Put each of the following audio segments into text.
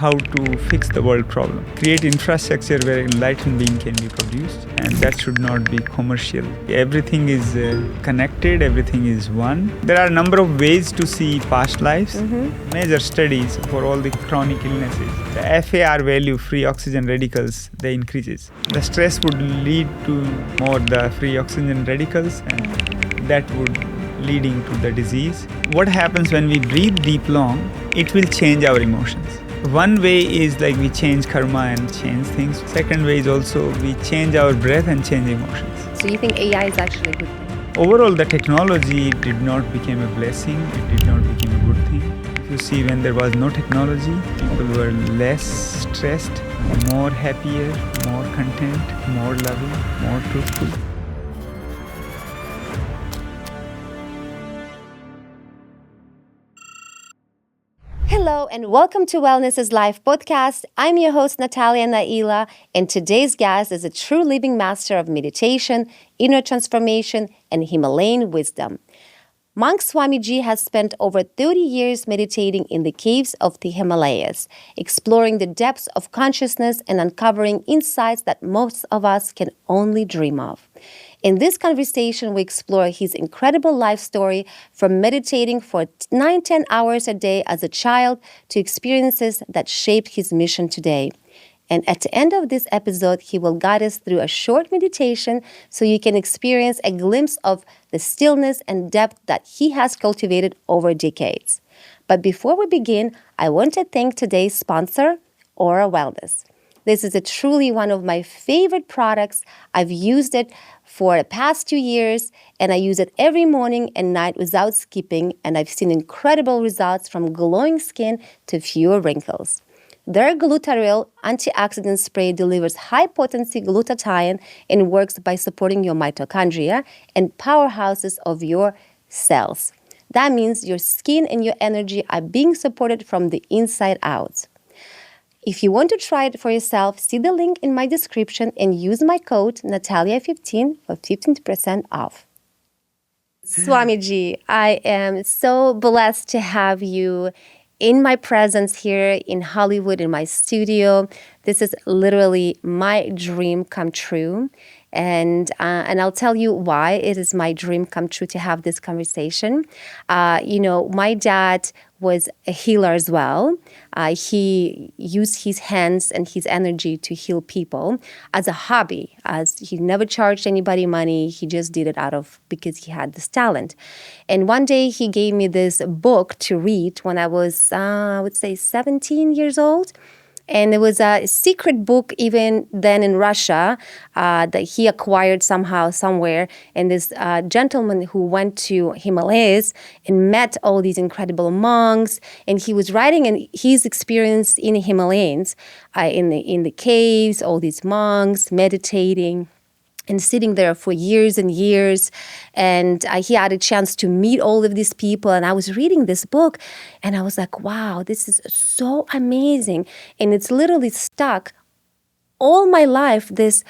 how to fix the world problem. Create infrastructure where enlightened being can be produced, and that should not be commercial. Everything is connected, everything is one. There are a number of ways to see past lives. Major studies for all the chronic illnesses. The FAR value, free oxygen radicals, they increases. The stress would lead to more the free oxygen radicals, and that would leading to the disease. What happens when we breathe deep long, it will change our emotions. One way is like we change karma and change things. Second way is also we change our breath and change emotions. So you think AI is actually a good thing? Overall, the technology did not become a blessing. It did not become a good thing. If you see, when there was no technology, people were less stressed, more happier, more content, more loving, more truthful. Hello and welcome to Wellness is Life podcast. I'm your host Natalia and Naila, and today's guest is a true living master of meditation, inner transformation, and Himalayan wisdom. Monk Swamiji has spent over 30 years meditating in the caves of the Himalayas, exploring the depths of consciousness and uncovering insights that most of us can only dream of. In this conversation, we explore his incredible life story from meditating for 9-10 hours a day as a child to experiences that shaped his mission today. And at the end of this episode, he will guide us through a short meditation so you can experience a glimpse of the stillness and depth that he has cultivated over decades. But before we begin, I want to thank today's sponsor, Aura Wellness. This is truly one of my favorite products. I've used it for the past 2 years, and I use it every morning and night without skipping, and I've seen incredible results from glowing skin to fewer wrinkles. Their glutathione antioxidant spray delivers high-potency glutathione and works by supporting your mitochondria and powerhouses of your cells. That means your skin and your energy are being supported from the inside out. If you want to try it for yourself, see the link in my description and use my code Natalia15 for 15% off. Swamiji, I am so blessed to have you in my presence here in Hollywood, in my studio. This is literally my dream come true. And I'll tell you why it is my dream come true to have this conversation. My dad was a healer as well. He used his hands and his energy to heal people as a hobby, as he never charged anybody money. He just did it because he had this talent. And one day he gave me this book to read when I was, I would say 17 years old. And it was a secret book even then in Russia that he acquired somehow, somewhere. And this gentleman who went to Himalayas and met all these incredible monks. And he was writing his experience in the Himalayas, in the caves, all these monks meditating and sitting there for years and years. And he had a chance to meet all of these people. And I was reading this book and I was like, wow, this is so amazing. And it's literally stuck all my life, this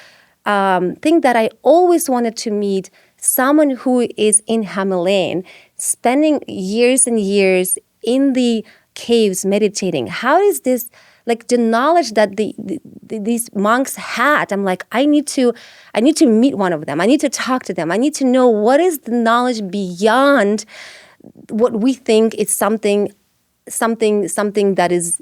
thing that I always wanted to meet, someone who is in Himalayan, spending years and years in the caves meditating. How is this? Like the knowledge that these monks had, I'm like, I need to meet one of them. I need to talk to them. I need to know what is the knowledge beyond what we think is something that is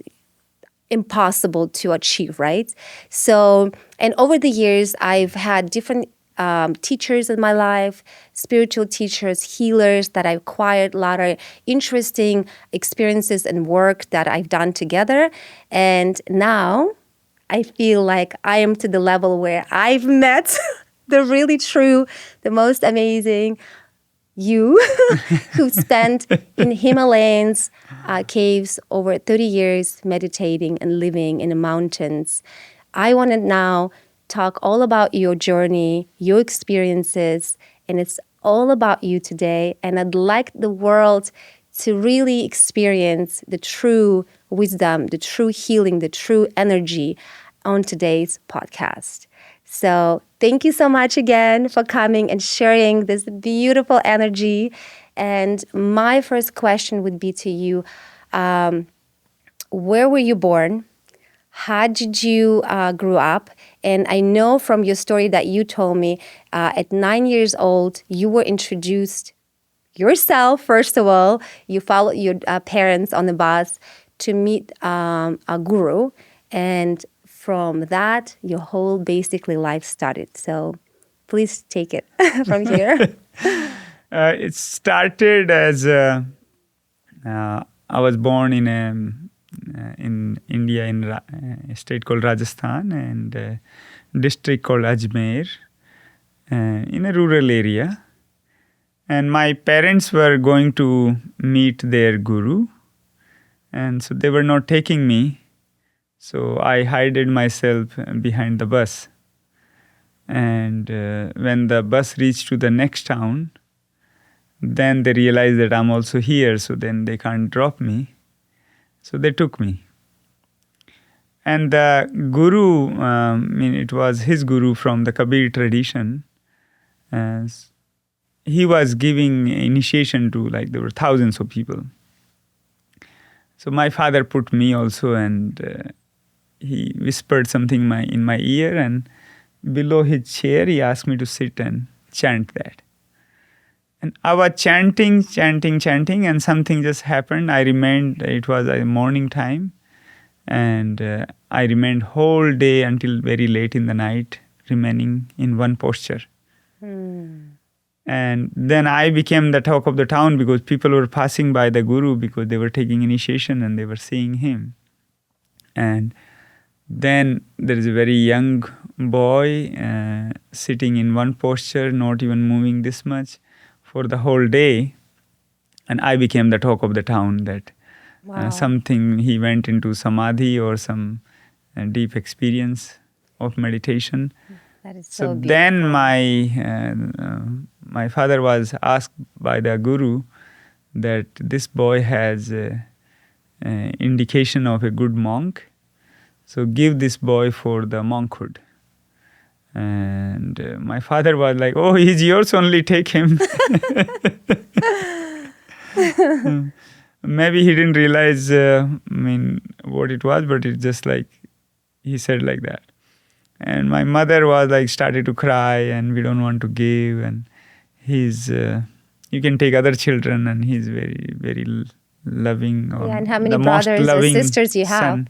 impossible to achieve, right? So, and over the years, I've had different teachers in my life, spiritual teachers, healers that I acquired, a lot of interesting experiences and work that I've done together. And now I feel like I am to the level where I've met the really true, the most amazing you who spent in Himalayas caves over 30 years meditating and living in the mountains. I want to now talk all about your journey, your experiences, and it's all about you today. And I'd like the world to really experience the true wisdom, the true healing, the true energy on today's podcast. So thank you so much again for coming and sharing this beautiful energy. And my first question would be to you, where were you born? how did you grow up? And I know from your story that you told me at 9 years old, you were introduced yourself, first of all. You followed your parents on the bus to meet a guru. And from that, your whole basically life started. So please take it from here. It started as I was born in India, in a state called Rajasthan, and a district called Ajmer, in a rural area. And my parents were going to meet their guru, and so they were not taking me. So I hid myself behind the bus. And when the bus reached to the next town, then they realized that I'm also here, so then they can't drop me. So they took me. And the guru, it was his guru from the Kabir tradition. He was giving initiation to, there were thousands of people. So my father put me also, and he whispered something in my ear, and below his chair, he asked me to sit and chant that. And I was chanting, and something just happened. I remained, it was a morning time, and I remained whole day until very late in the night, remaining in one posture. And then I became the talk of the town because people were passing by the guru because they were taking initiation and they were seeing him. And then there is a very young boy sitting in one posture, not even moving this much for the whole day. And I became the talk of the town that something, he went into samadhi or some deep experience of meditation. That is so beautiful. Then my father was asked by the guru that this boy has indication of a good monk. So give this boy for the monkhood. And my father was like, oh, he's yours, only take him. Maybe he didn't realize what it was, but it's just like he said like that. And my mother was started to cry, and we don't want to give, and he's you can take other children, and he's very, very loving. And how many brothers or sisters you have? Son.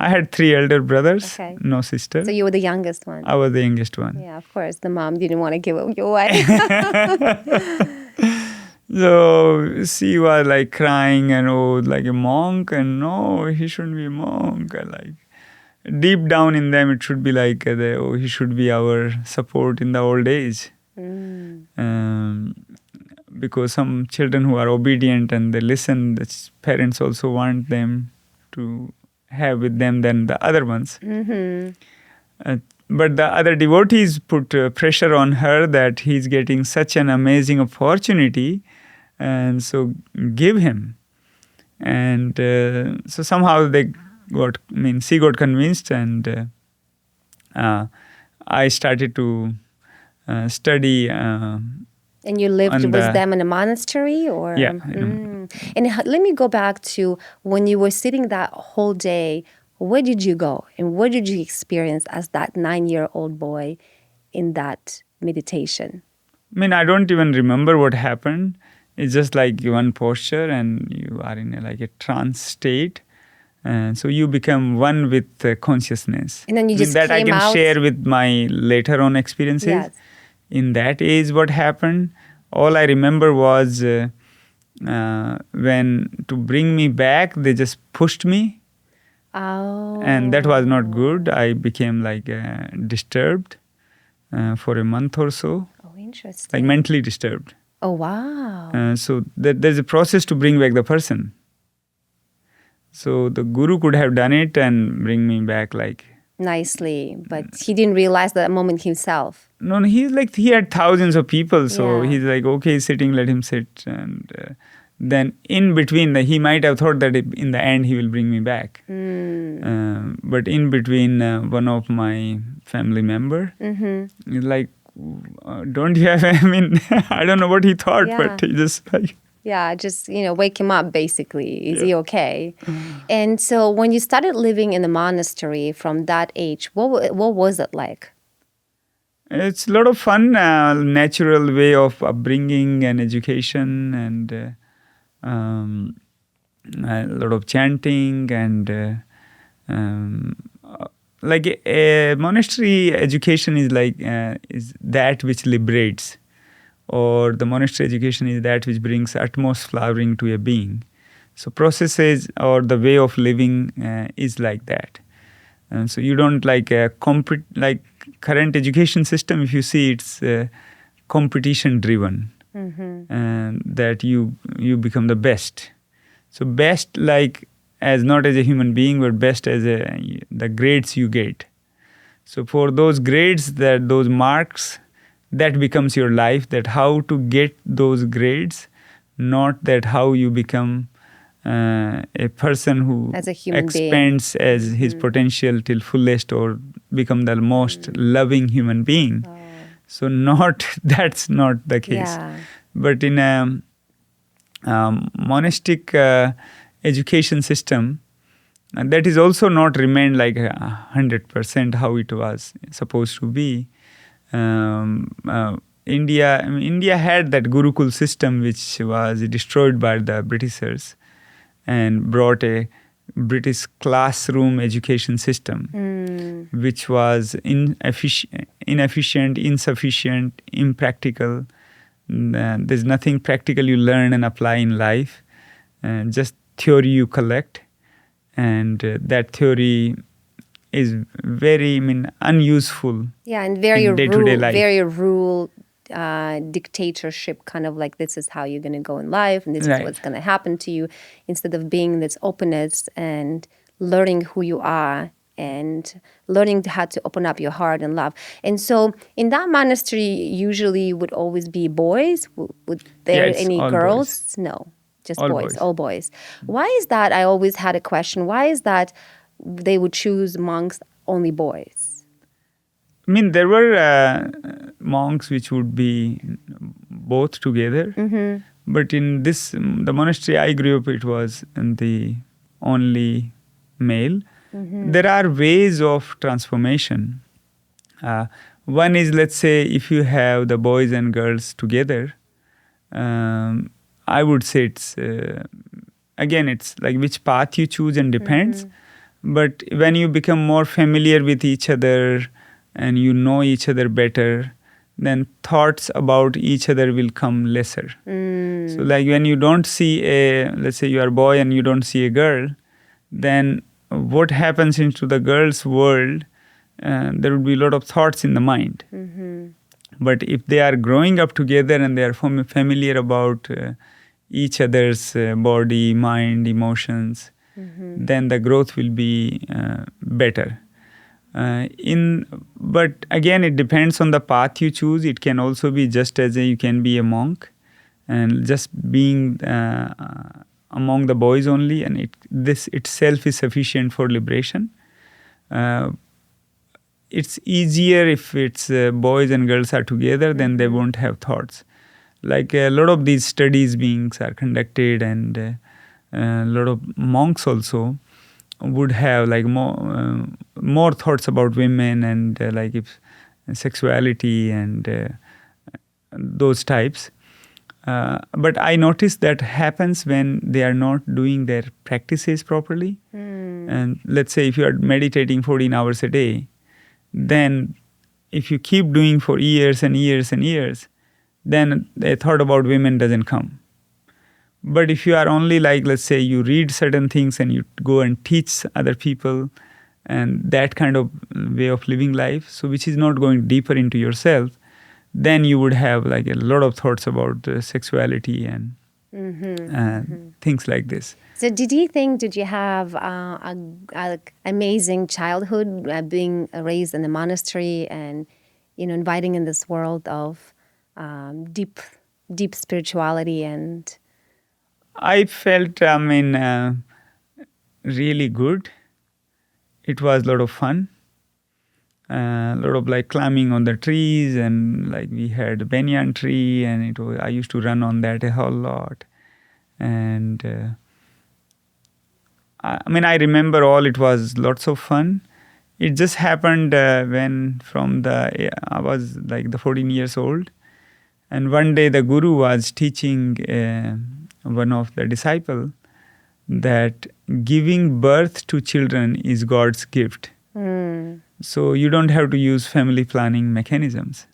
I had 3 elder brothers, no sister. So you were the youngest one. I was the youngest one. Yeah, of course. The mom didn't want to give you away. So she was crying and like a monk, and no, he shouldn't be a monk. Deep down in them, it should be he should be our support in the old age. Because some children who are obedient and they listen, the parents also want them to have with them than the other ones. But the other devotees put pressure on her that he's getting such an amazing opportunity, and so give him. And so somehow she got convinced, and I started to study. And you lived with them in a monastery? Or? Yeah. And let me go back to when you were sitting that whole day, where did you go? And what did you experience as that 9-year-old boy in that meditation? I don't even remember what happened. It's just one posture, and you are in a trance state. And so you become one with consciousness. And then you just that I can out. share with my later on experiences. Yes. In that age, what happened, all I remember was when to bring me back, they just pushed me. Oh. And that was not good. I became disturbed for a month or so. Oh, interesting. Mentally disturbed. Oh, wow. So there's a process to bring back the person. So the guru could have done it and bring me back nicely, but he didn't realize that moment himself. No, he's he had thousands of people, so he's okay, sitting, let him sit. And then in between, he might have thought that in the end he will bring me back. But in between, one of my family member, is don't you have, I don't know what he thought, but he just Yeah, just, wake him up basically. Is Yeah. he okay? And so when you started living in the monastery from that age, what was it like? It's a lot of fun, natural way of upbringing and education, and a lot of chanting and like a monastery education is like is that which liberates, or the monastery education is that which brings utmost flowering to a being. So processes or the way of living is like that. And so you don't like like current education system. If you see, it's competition driven, and that you become the best. So best like as not as a human being, but best as the grades you get. So for those grades, that those marks, that becomes your life. That how to get those grades, not that how you become a person who As a human expands as his potential till fullest, or become the most loving human being. So not that's not the case. Yeah. But in a monastic education system, and that is also not remained like 100% how it was supposed to be. India had that Gurukul system, which was destroyed by the Britishers, and brought a British classroom education system, which was inefficient, insufficient, impractical. There's nothing practical you learn and apply in life, just theory you collect, and that theory is very, unuseful. Yeah, and very in day-to-day rule, life. very rule dictatorship, kind of like this is how you're going to go in life, and this is Right. what's going to happen to you, instead of being this openness and learning who you are and learning how to open up your heart and love. And so in that monastery, usually would always be boys. Would there Yes, any all girls? boys. No, just All boys, boys. all boys. Why is that? I always had a question. Why is that they would choose monks only boys? There were monks which would be both together, but in the monastery I grew up, it was the only male. There are ways of transformation. One is, let's say, if you have the boys and girls together, I would say it's like which path you choose and depends. But when you become more familiar with each other and you know each other better, then thoughts about each other will come lesser. So like when you don't see let's say you are a boy and you don't see a girl, then what happens into the girl's world, there will be a lot of thoughts in the mind. But if they are growing up together and they are familiar about each other's body, mind, emotions, then the growth will be better. But again, it depends on the path you choose. It can also be just as you can be a monk, and just being among the boys only, and this itself is sufficient for liberation. It's easier if it's boys and girls are together, then they won't have thoughts. Like a lot of these studies beings are conducted, and a lot of monks also would have like more thoughts about women and like if sexuality and those types. But I noticed that happens when they are not doing their practices properly. And let's say if you are meditating 14 hours a day, then if you keep doing for years and years and years, then a thought about women doesn't come. But if you are only like, let's say you read certain things and you go and teach other people, and that kind of way of living life, so which is not going deeper into yourself, then you would have like a lot of thoughts about sexuality and things like this. So did you have a amazing childhood, being raised in a monastery and, inviting in this world of deep spirituality? And I felt, really good. It was a lot of fun. A lot of like climbing on the trees, and like we had a banyan tree, and I used to run on that a whole lot. And I remember all. It was lots of fun. It just happened when I was like the 14 years old, and one day the guru was teaching one of the disciple that giving birth to children is God's gift. So you don't have to use family planning mechanisms.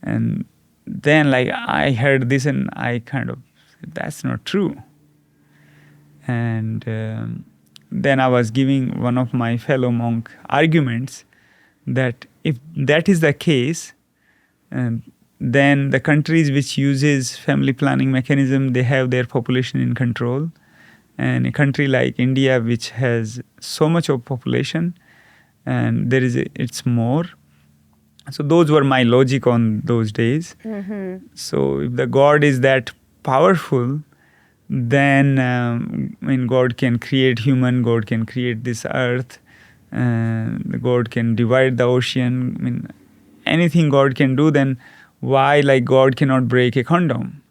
And then like I heard this and I kind of said, that's not true. And then I was giving one of my fellow monk arguments that if that is the case, then the countries which uses family planning mechanism, they have their population in control. And a country like India, which has so much of population, and it's more. So those were my logic on those days. So if the God is that powerful, then God can create human, God can create this earth, God can divide the ocean. Anything God can do, then why like God cannot break a condom?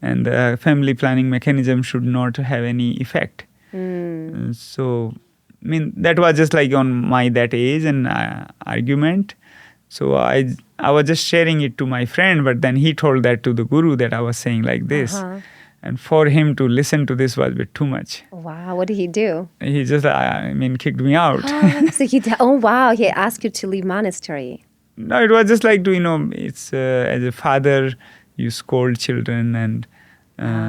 And the family planning mechanism should not have any effect. So that was just like on my that age and argument. So I was just sharing it to my friend, but then he told that to the guru that I was saying like this. And for him to listen to this was a bit too much. Wow, what did he do? He just, kicked me out. So he asked you to leave monastery. No, it was just like it's as a father, you scold children. And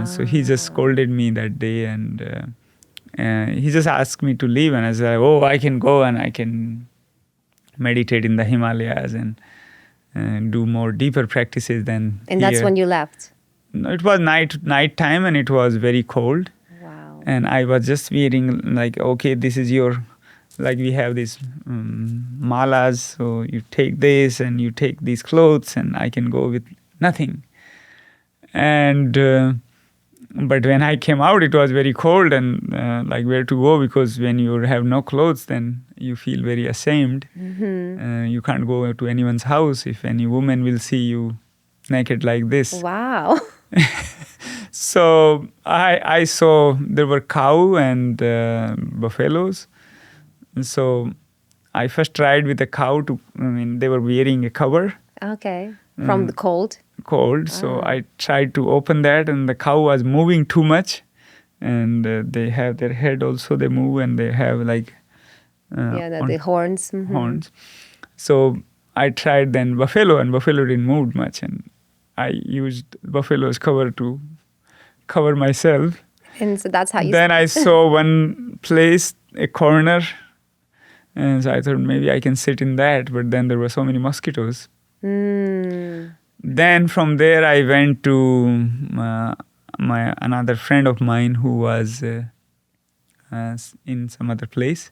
so he just scolded me that day. And he just asked me to leave. And I said, I can go and I can meditate in the Himalayas and do more deeper practices than And here. that's when you left? No, it was night time and it was very cold. Wow. And I was just wearing like, okay, this is your, like we have these malas. So you take this and you take these clothes and I can go with nothing. And but when I came out, it was very cold and like where to go, because when you have no clothes, then you feel very ashamed. You can't go to anyone's house if any woman will see you naked like this. Wow. So I saw there were cow and buffaloes. So I first tried with a cow they were wearing a cover. Okay. From the cold? Cold. So I tried to open that and the cow was moving too much. And they have their head also, they move, and they have like... the horns. Horns. So I tried then buffalo, and buffalo didn't move much. And I used buffalo's cover to cover myself. And so that's how you... Then I saw one place, a corner. And so I thought maybe I can sit in that. But then there were so many mosquitoes. Then from there I went to another friend of mine who was in some other place.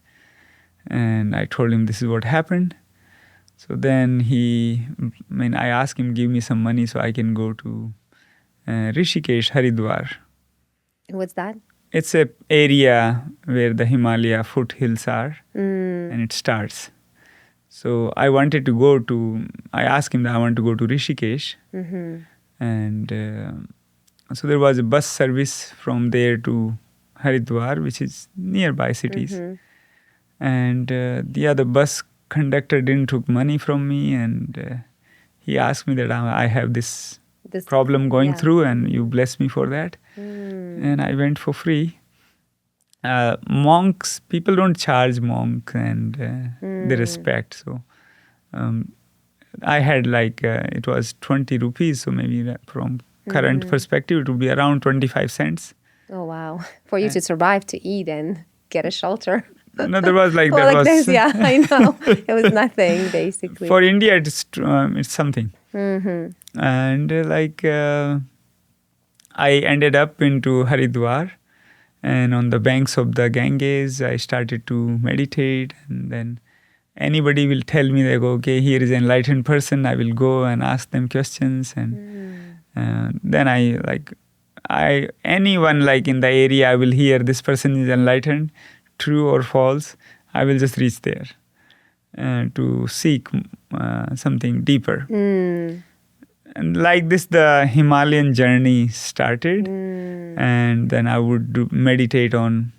And I told him this is what happened. So then I asked him, give me some money so I can go to Rishikesh, Haridwar. What's that? It's a area where the Himalaya foothills are, and it starts. So I wanted to I asked him that I want to go to Rishikesh. And so there was a bus service from there to Haridwar, which is nearby cities. And the other bus conductor didn't took money from me, and he asked me that I have this problem going through, and you bless me for that. And I went for free. Monks, people don't charge monks, and they respect. So I had it was 20 rupees, so maybe from current perspective, it would be around 25 cents. Oh, wow. For you to survive, to eat and get a shelter. No, there was I know. It was nothing, basically. For India, it's something. And I ended up into Haridwar, and on the banks of the Ganges, I started to meditate. And then anybody will tell me, they go, okay, here is an enlightened person. I will go and ask them questions. And then anyone in the area, I will hear this person is enlightened, true or false. I will just reach there to seek something deeper. And like this, the Himalayan journey started. And then I would meditate on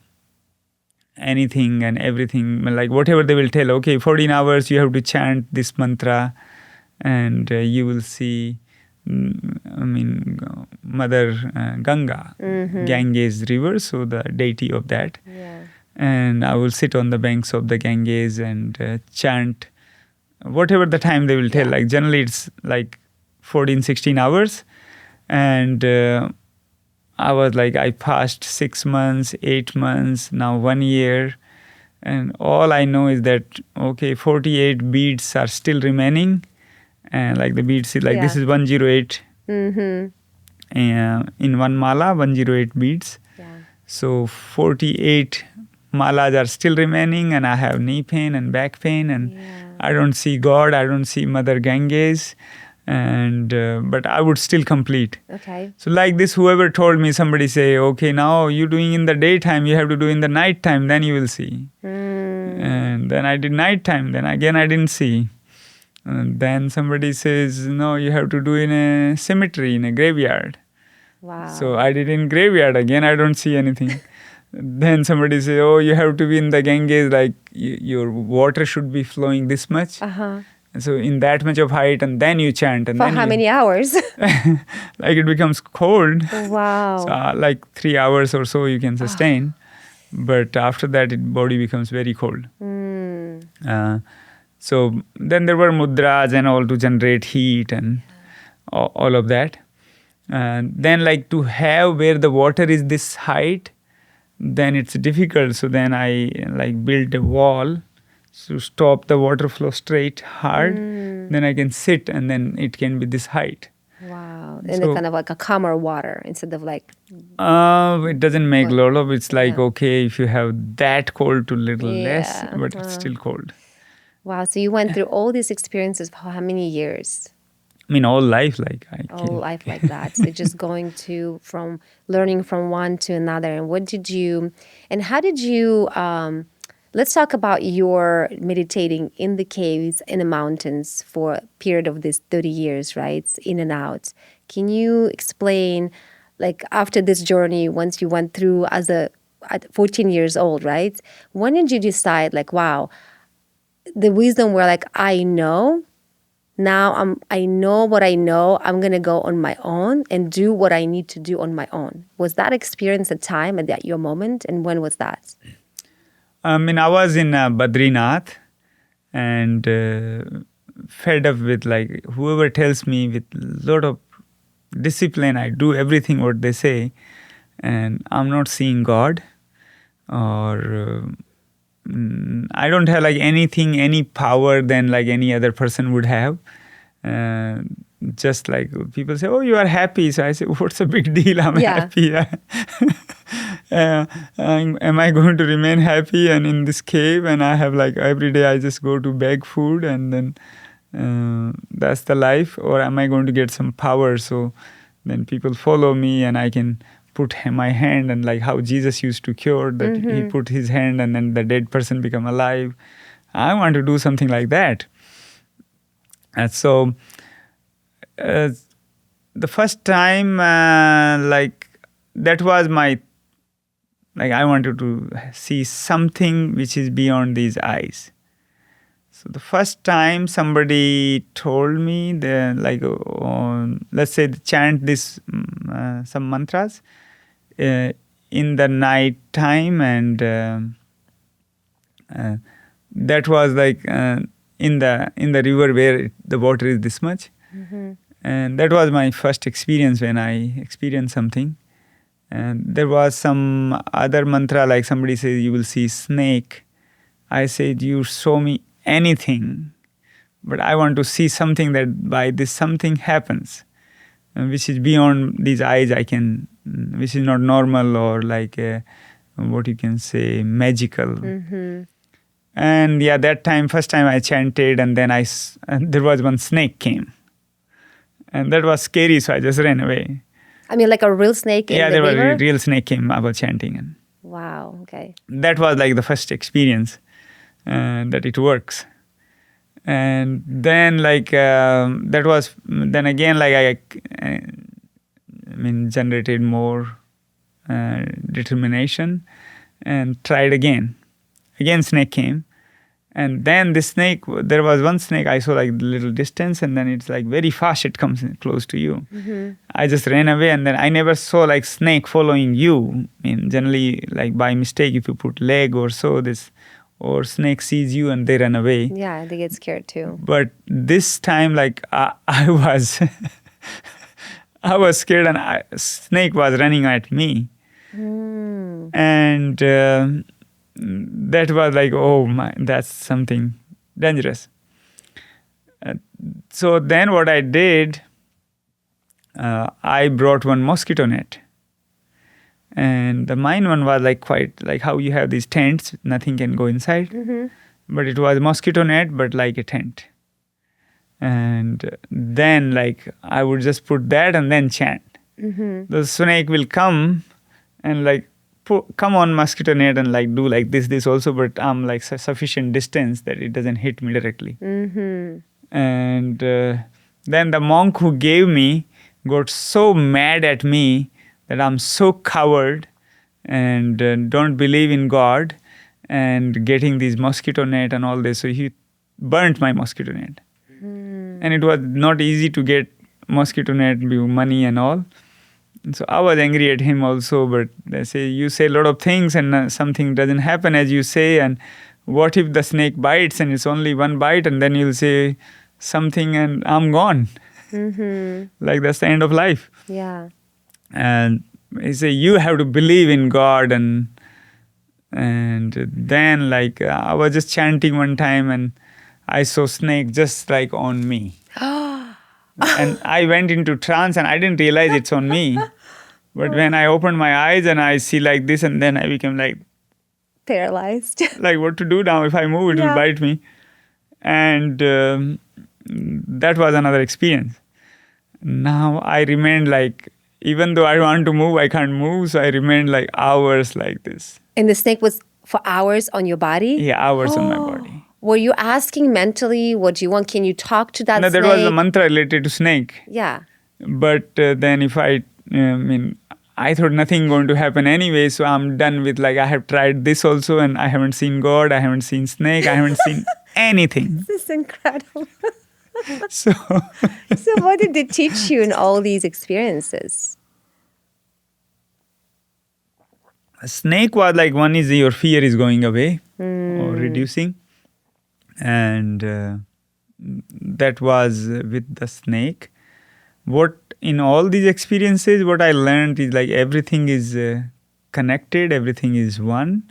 anything and everything, like whatever they will tell. Okay, 14 hours you have to chant this mantra, and you will see, Mother Ganga, Ganges river, so the deity of that. Yeah. And I will sit on the banks of the Ganges and chant whatever the time they will tell. Like generally it's like 14, 16 hours. And I was like, I passed 6 months, 8 months, now 1 year. And all I know is that, okay, 48 beads are still remaining. And like the beads, like this is 108. In one mala, 108 beads. Yeah. So 48 malas are still remaining, and I have knee pain and back pain, and I don't see God, I don't see Mother Ganges. And but I would still complete. Okay. So like this, whoever told me, somebody say, okay, now you're doing in the daytime, you have to do in the nighttime, then you will see. And then I did nighttime, then again I didn't see. And then somebody says, no, you have to do in a cemetery, in a graveyard. Wow. So I did in graveyard, again I don't see anything. Then somebody say, oh, you have to be in the Ganges, like your water should be flowing this much. So in that much of height, and then you chant. And for then how many hours? like it becomes cold. Wow. So like 3 hours or so you can sustain. But after that, body becomes very cold. So then there were mudras and all to generate heat and all of that. Then like to have where the water is this height, then it's difficult. So then I like built a wall to stop the water flow straight hard. Then I can sit, and then it can be this height. Wow. And so, kind of like a calmer water instead of like... it doesn't make a lot of... It's like, okay, if you have that cold to little less, but it's still cold. Wow. So you went through all these experiences for how many years? All life like life like that. So just going from learning from one to another. And what did you... And how did you... let's talk about your meditating in the caves, in the mountains for a period of this 30 years, right? In and out. Can you explain, like after this journey, once you went through at 14 years old, right? When did you decide, like, wow, the wisdom where like, I know what I know, I'm going to go on my own and do what I need to do on my own. Was that experience a time at that your moment? And when was that? I was in Badrinath and fed up with like whoever tells me with a lot of discipline, I do everything what they say, and I'm not seeing God, or I don't have like anything, any power than like any other person would have. Just like people say, oh, you are happy. So I say, what's the big deal? I'm happy. Am I going to remain happy and in this cave? And I have like every day I just go to beg food, and then that's the life. Or am I going to get some power so then people follow me and I can put my hand, and like how Jesus used to cure that he put his hand and then the dead person become alive. I want to do something like that. And so the first time, like that was my, like I wanted to see something which is beyond these eyes. So the first time somebody told me, let's say chant this some mantras in the night time, and that was like in the river where the water is this much. And that was my first experience when I experienced something. And there was some other mantra, like somebody says, you will see snake. I said, you show me anything, but I want to see something that by this something happens, which is beyond these eyes which is not normal or like what you can say, magical. And that first time I chanted, and then and there was one snake came. And that was scary, so I just ran away. I mean, like a real snake in the river? Yeah, there was a real snake came. I was chanting. And wow, okay. that was like the first experience that it works. And then that was then again generated more determination and tried again. Again snake came, and then the snake, there was one snake I saw like little distance, and then it's like very fast it comes in close to you. I just ran away, and then I never saw like snake following you. Generally like by mistake if you put leg or so, this or snake sees you and they run away. Yeah, they get scared too. But this time I was I was scared, and snake was running at me. And that was like, oh my, that's something dangerous. So then what I did, I brought one mosquito net. And the mine one was like quite like how you have these tents, nothing can go inside. But it was mosquito net, but like a tent. And then like I would just put that and then chant. The snake will come and like come on mosquito net and like do like this also, but I'm like sufficient distance that it doesn't hit me directly. And then the monk who gave me got so mad at me that I'm so coward and don't believe in God and getting these mosquito net and all this. So he burnt my mosquito net. And it was not easy to get mosquito net, money and all. And so I was angry at him also, but they say, you say a lot of things and something doesn't happen as you say, and what if the snake bites and it's only one bite, and then you'll say something and I'm gone. Like that's the end of life. Yeah. And he said, you have to believe in God. And then like I was just chanting one time and I saw snake just like on me. And I went into trance and I didn't realize it's on me. But when I opened my eyes and I see like this, and then I became like paralyzed. Like what to do now? If I move, it will bite me. And that was another experience. Now I remained like, even though I want to move, I can't move. So I remained like hours like this. And the snake was for hours on your body? Yeah, hours on my body. Were you asking mentally, what do you want? Can you talk to that snake? No, that was a mantra related to snake. Yeah. But then if I thought nothing going to happen anyway, so I'm done with like, I have tried this also and I haven't seen God, I haven't seen snake, I haven't seen anything. This is incredible. So what did they teach you in all these experiences? A snake was like, one is your fear is going away or reducing. And that was with the snake. What in all these experiences, what I learned is like everything is connected, everything is one.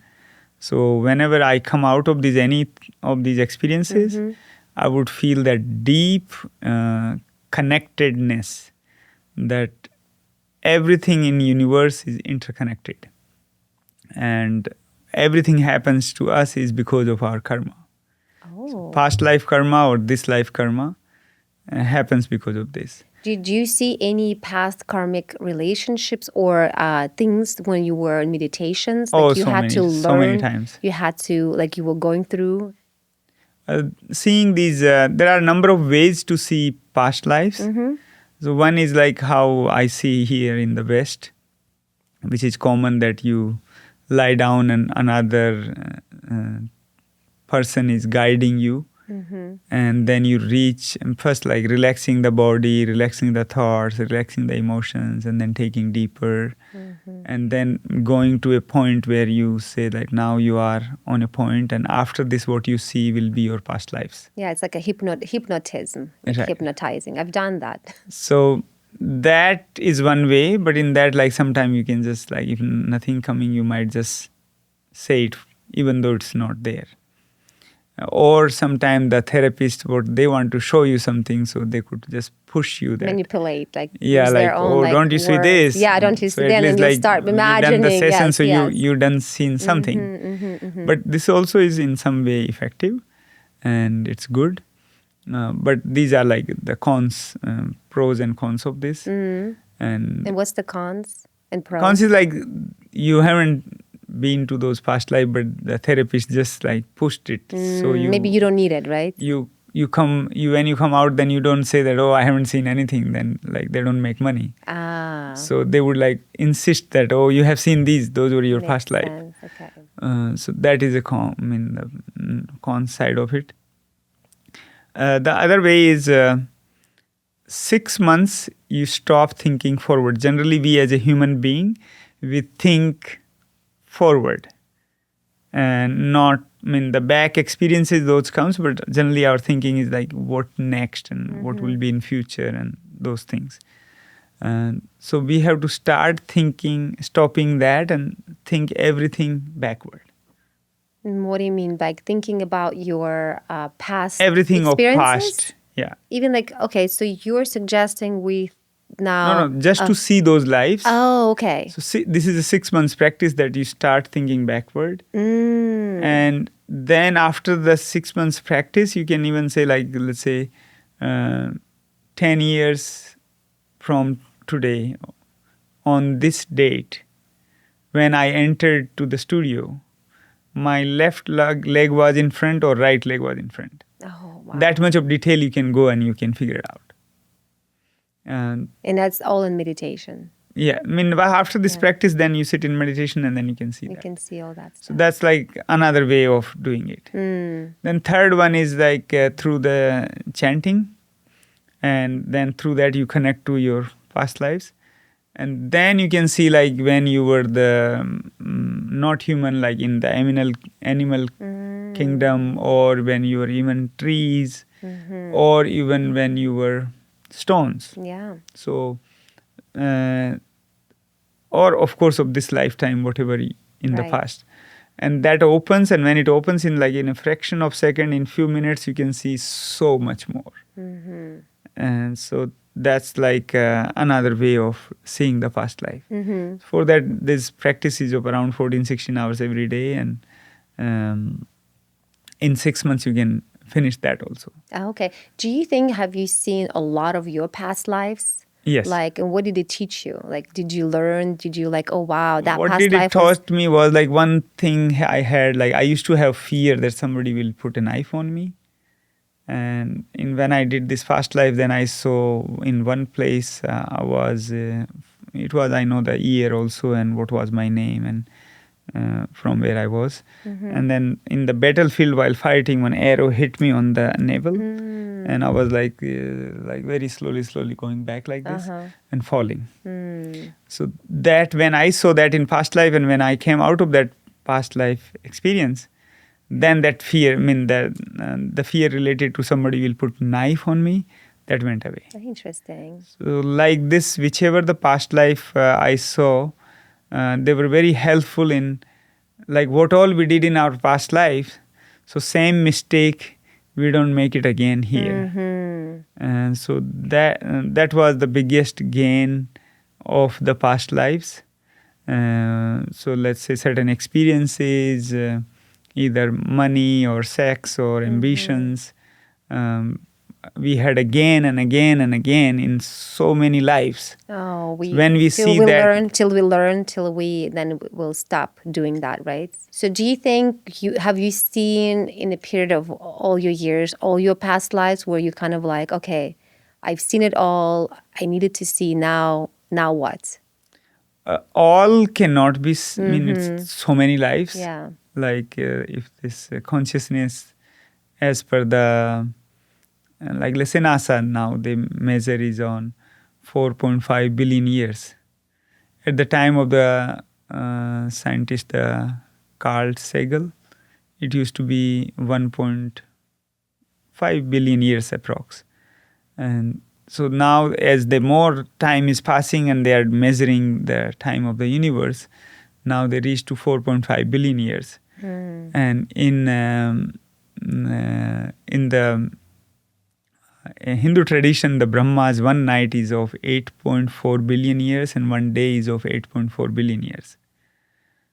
So whenever I come out of any of these experiences, I would feel that deep connectedness, that everything in universe is interconnected. And everything happens to us is because of our karma. So past life karma or this life karma happens because of this. Did you see any past karmic relationships or things when you were in meditations? Like you had to learn, so many times. You had to, like you were going through? Seeing these, there are a number of ways to see past lives. So one is like how I see here in the West, which is common that you lie down and another person is guiding you. And then you reach, first like relaxing the body, relaxing the thoughts, relaxing the emotions, and then taking deeper. And then going to a point where you say that now you are on a point, and after this what you see will be your past lives. Yeah, it's like a hypnotism, like right. Hypnotizing. I've done that. So that is one way, but in that like sometimes you can just like, if nothing coming, you might just say it even though it's not there. Or sometimes the therapist, what they want to show you something, so they could just push you that. Manipulate, like yeah, use like their own, don't you see this? Yeah, don't you see so that? And you like, start imagining. You done the session, yes, so yes. you done seen something. But this also is in some way effective, and it's good. But these are like the cons, pros and cons of this. And what's the cons and pros? Cons is like you haven't been to those past life, but the therapist just like pushed it. So you maybe you don't need it, right? You when you come out, then you don't say that, oh, I haven't seen anything. Then like they don't make money. So they would like insist that, oh, you have seen these. Those were your past life. Okay. So that is a the con side of it. The other way is 6 months you stop thinking forward. Generally, we as a human being, we think forward and not, the back experiences, those comes, but generally our thinking is like what next and what will be in future and those things. And so we have to start thinking, stopping that and think everything backward. And what do you mean by thinking about your past Everything experiences? of past, yeah. Even like, okay, so you're suggesting we now... No, just to see those lives. Oh, okay. So this is a 6 months practice that you start thinking backward. And then after the 6 months practice, you can even say like, let's say 10 years from today, on this date, when I entered to the studio, my left leg was in front or right leg was in front. Oh, wow. That much of detail you can go and you can figure it out. And that's all in meditation. Yeah, after this practice, then you sit in meditation and then you can see that. You can see all that stuff. So that's like another way of doing it. Then third one is like through the chanting, and then through that you connect to your past lives. And then you can see like when you were the not human, like in the animal kingdom, or when you were even trees, or even when you were stones. Yeah. So, or of course of this lifetime, whatever in the past. And that opens, and when it opens in a fraction of a second, in few minutes, you can see so much more. And so that's like another way of seeing the past life. For that, this practice is of around 14-16 hours every day, and in 6 months you can finish that also. Okay. Do you think, have you seen a lot of your past lives? Yes. Like, and what did it teach you? Like, did you learn? Did you like, oh wow, that what past did life it taught me was like one thing I had, like I used to have fear that somebody will put a knife on me. And when I did this past life, then I saw in one place I was the year also and what was my name and from where I was. And then in the battlefield while fighting, one arrow hit me on the navel, and I was like very slowly going back like this and falling. So that when I saw that in past life, and when I came out of that past life experience, then that fear, the fear related to somebody will put knife on me, that went away. Interesting. So like this, whichever the past life I saw, they were very helpful in like what all we did in our past life. So same mistake, we don't make it again here. And so that was the biggest gain of the past lives. So let's say certain experiences, either money or sex or ambitions, we had again and again and again in so many lives. Oh, when we see that, till we then will stop doing that, right? So do you think have you seen in a period of all your years, all your past lives, where you kind of like, okay, I've seen it all, I needed to see now what? All cannot be, it's so many lives. Yeah. Like if this consciousness, as per the, like let's say NASA now, the measure is on 4.5 billion years. At the time of the scientist Carl Sagan, it used to be 1.5 billion years approx. And so now as the more time is passing and they are measuring the time of the universe, now they reach to 4.5 billion years. And in the Hindu tradition, the Brahma's one night is of 8.4 billion years and one day is of 8.4 billion years.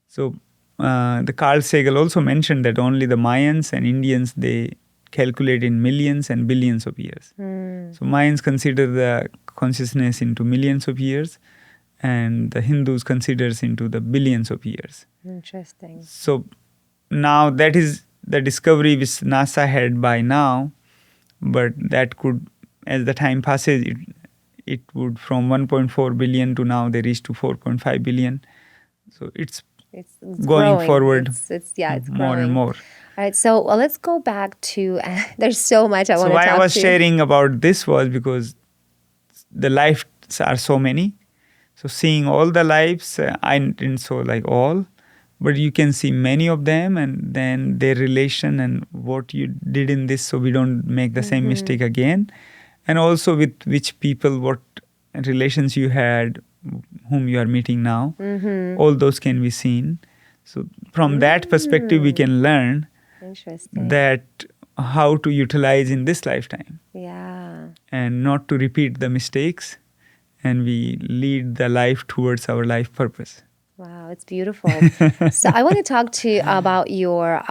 So the Carl Sagan also mentioned that only the Mayans and Indians, they calculate in millions and billions of years. So Mayans consider the consciousness into millions of years, and the Hindus considers into the billions of years. Interesting. So now that is the discovery which NASA had by now. but that could, as the time passes, it would from 1.4 billion to now they reach to 4.5 billion. So it's going growing. forward It's more growing. and more. All right, so let's go back to. There's so much I want So to talk why I was to. sharing about this was because the lives are so many. So seeing all the lives, I didn't saw like all, but you can see many of them, and then their relation and what you did in this, so we don't make the same mistake again. And also with which people, what relations you had, whom you are meeting now, all those can be seen. So from that perspective, we can learn Interesting. that how to utilize in this lifetime. Yeah. And not to repeat the mistakes, and we lead the life towards our life purpose. Wow, it's beautiful. So I want to talk to you about your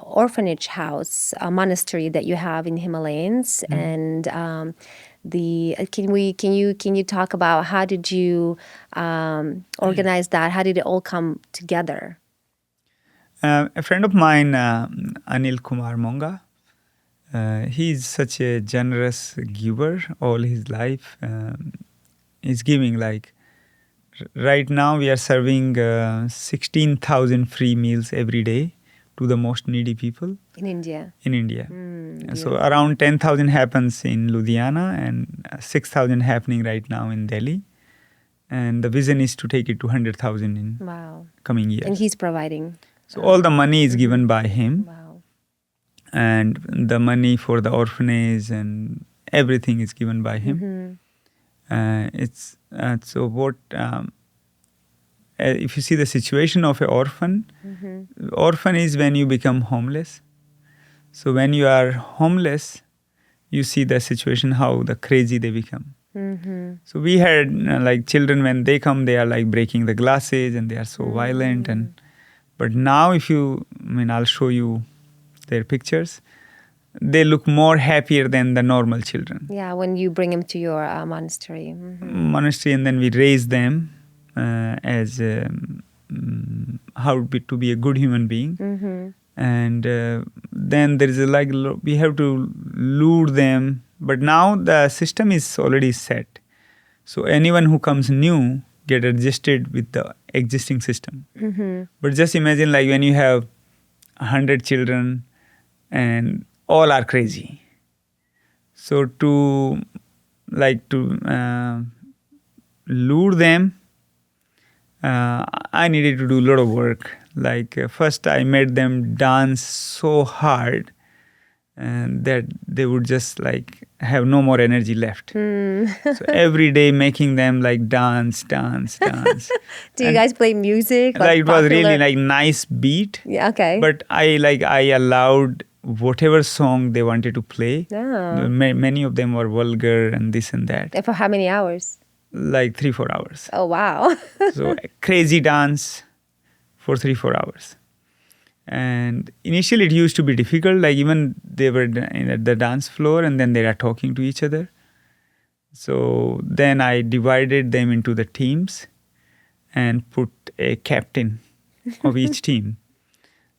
orphanage house, monastery that you have in Himalayas, and can you talk about how did you organize that? How did it all come together? A friend of mine, Anil Kumar Monga, he's such a generous giver all his life. He's giving like, right now we are serving 16,000 free meals every day to the most needy people In India. in India. So Beautiful. around 10,000 happens in Ludhiana and 6,000 happening right now in Delhi. And the vision is to take it to 100,000 in Wow. coming years. And he's providing. So all the money is given by him. Wow. And the money for the orphanage and everything is given by him. It's so what if you see the situation of an orphan, orphan is when you become homeless. So when you are homeless, you see the situation how the crazy they become. So we had like children, when they come, they are like breaking the glasses and they are so violent. And but now I'll show you their pictures. They look more happier than the normal children. Yeah, when you bring him to your monastery. Monastery, and then we raise them as to be a good human being. And then there is we have to lure them. But now the system is already set. So anyone who comes new get adjusted with the existing system. But just imagine like when you have 100 children and all are crazy. So to lure them, I needed to do a lot of work. Like first I made them dance so hard and that they would just like have no more energy left. So every day making them like dance. Do you guys play music? Like it was popular? really like nice beat. Yeah, okay. But I allowed whatever song they wanted to play. Oh. Many of them were vulgar and this and that. And for how many hours? Like 3-4 hours. Oh, wow. So crazy dance for 3-4 hours. And initially it used to be difficult, like even they were at the dance floor and then they are talking to each other. So then I divided them into the teams and put a captain of each team.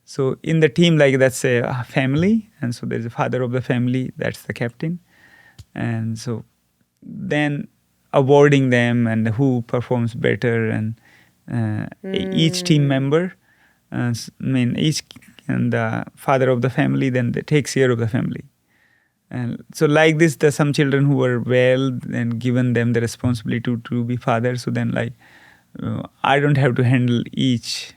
So in the team, like that's a family, and so there's a father of the family, that's the captain. And so then awarding them and who performs better, and each team member, and the father of the family then takes care of the family. And so like this, there's some children who were well and given them the responsibility to be fathers. So then I don't have to handle each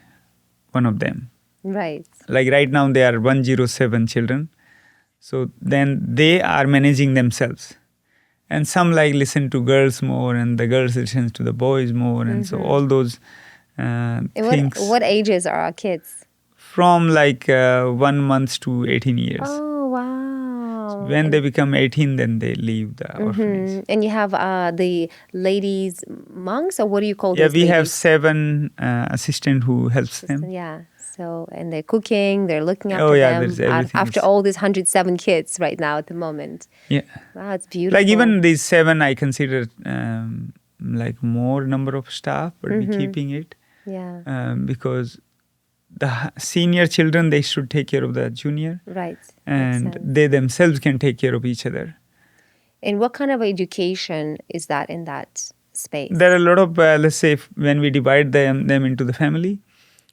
one of them. Right. Like right now there are 107 children. So then they are managing themselves. And some listen to girls more and the girls listen to the boys more. And so all those things. What ages are our kids? From 1 month to 18 years. Oh, wow. So when they become 18, then they leave the orphanage. And you have the ladies monks, or what do you call Yeah, these we ladies? have 7 assistants who helps them. Yeah. So, and they're cooking, they're looking after there's them everything. after all these 107 kids right now at the moment. Yeah. Wow, it's beautiful. Like even these 7, I consider more number of staff, but we're keeping it. Yeah. Because the senior children, they should take care of the junior, Right. and Makes sense. they themselves can take care of each other. And what kind of education is that in that space? There are a lot of, let's say, when we divide them into the family,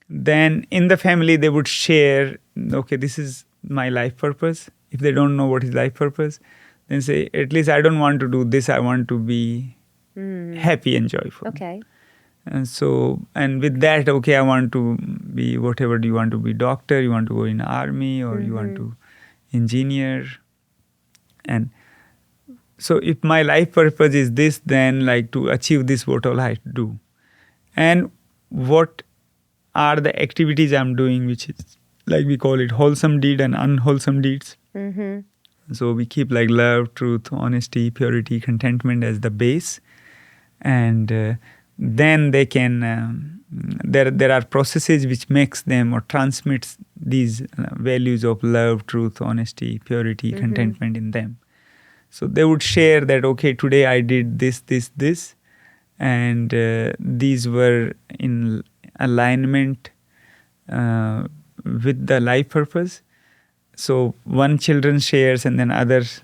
then in the family they would share, okay, this is my life purpose. If they don't know what is life purpose, then say, at least I don't want to do this, I want to be happy and joyful. Okay. And so, and with that, okay, I want to be whatever. Do you want to be doctor? You want to go in army, or you want to engineer? And so, if my life purpose is this, then like to achieve this, what all I do, and what are the activities I'm doing, which is like we call it wholesome deed and unwholesome deeds. So we keep like love, truth, honesty, purity, contentment as the base, and then they can. There are processes which makes them or transmits these values of love, truth, honesty, purity, contentment in them. So they would share that, okay, today I did this, this, this, and these were in alignment with the life purpose. So one children shares, and then others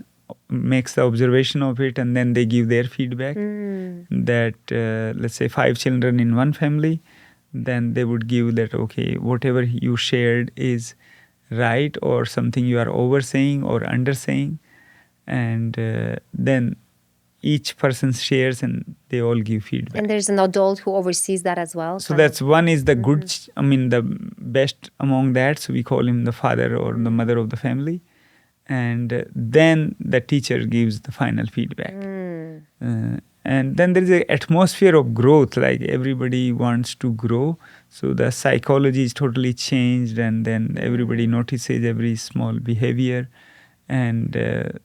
makes the observation of it, and then they give their feedback. That let's say 5 children in one family, then they would give that, okay, whatever you shared is right, or something you are oversaying or undersaying, and then each person shares and they all give feedback. And there's an adult who oversees that as well. So that's one is the good, the best among that. So we call him the father or the mother of the family. And then the teacher gives the final feedback. And then there is an atmosphere of growth, like everybody wants to grow. So the psychology is totally changed, and then everybody notices every small behavior. And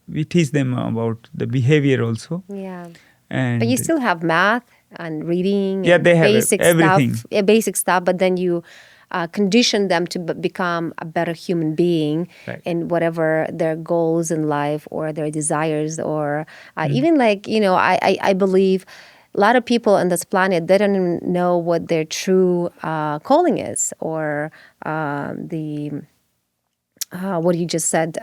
we teach them about the behavior also. Yeah. And but you still have math and reading. Yeah, and they have basic everything. stuff. Yeah, basic stuff. But then you condition them to become a better human being in whatever their goals in life or their desires, or even like, I believe a lot of people on this planet, they don't even know what their true calling is, or what you just said,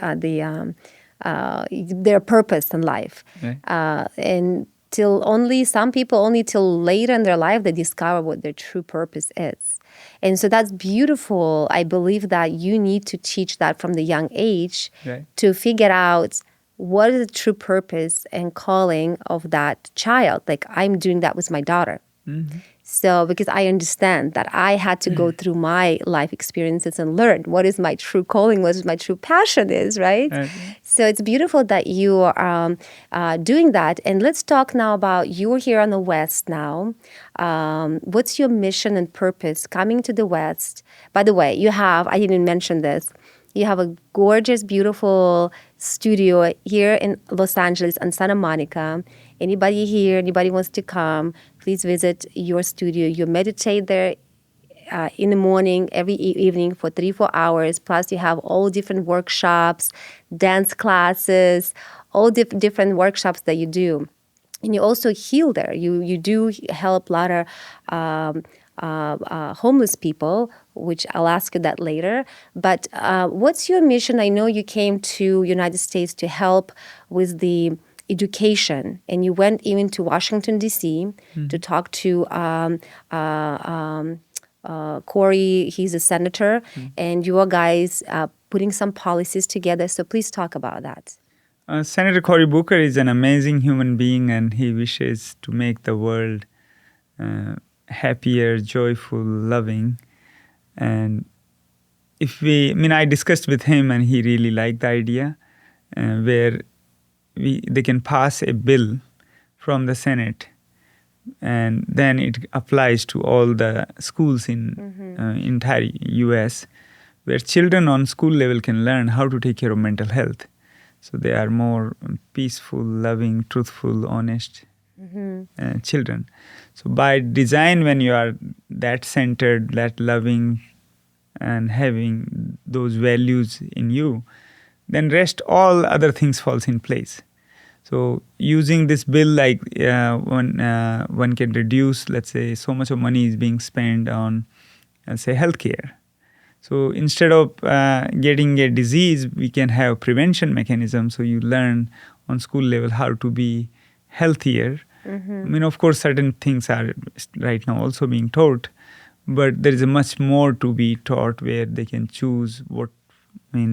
their purpose in life. And some people only till later in their life, they discover what their true purpose is. And so that's beautiful. I believe that you need to teach that from the young age to figure out what is the true purpose and calling of that child. Like, I'm doing that with my daughter. So, because I understand that I had to go through my life experiences and learn what is my true calling, what is my true passion is, right? So it's beautiful that you are doing that. And let's talk now about, you're here on the West now. What's your mission and purpose coming to the West? By the way, I didn't mention this, you have a gorgeous, beautiful studio here in Los Angeles and Santa Monica. Anybody here, anybody wants to come, please visit your studio. You meditate there in the morning, every evening for 3-4 hours. Plus, you have all different workshops, dance classes, all different workshops that you do. And you also heal there. You do help a lot of homeless people, which I'll ask you that later. But what's your mission? I know you came to United States to help with the education, and you went even to Washington, D.C. to talk to Cory. He's a senator, and you are guys putting some policies together. So please talk about that. Senator Cory Booker is an amazing human being, and he wishes to make the world happier, joyful, loving. And I discussed with him, and he really liked the idea where they can pass a bill from the Senate, and then it applies to all the schools in entire U.S., where children on school level can learn how to take care of mental health. So they are more peaceful, loving, truthful, honest children. So by design, when you are that centered, that loving, and having those values in you, then rest all other things falls in place. So using this bill, like one can reduce, let's say, so much of money is being spent on, let's say, healthcare. So instead of getting a disease, we can have prevention mechanisms. So you learn on school level how to be healthier. I mean, of course, certain things are right now also being taught, but there is a much more to be taught where they can choose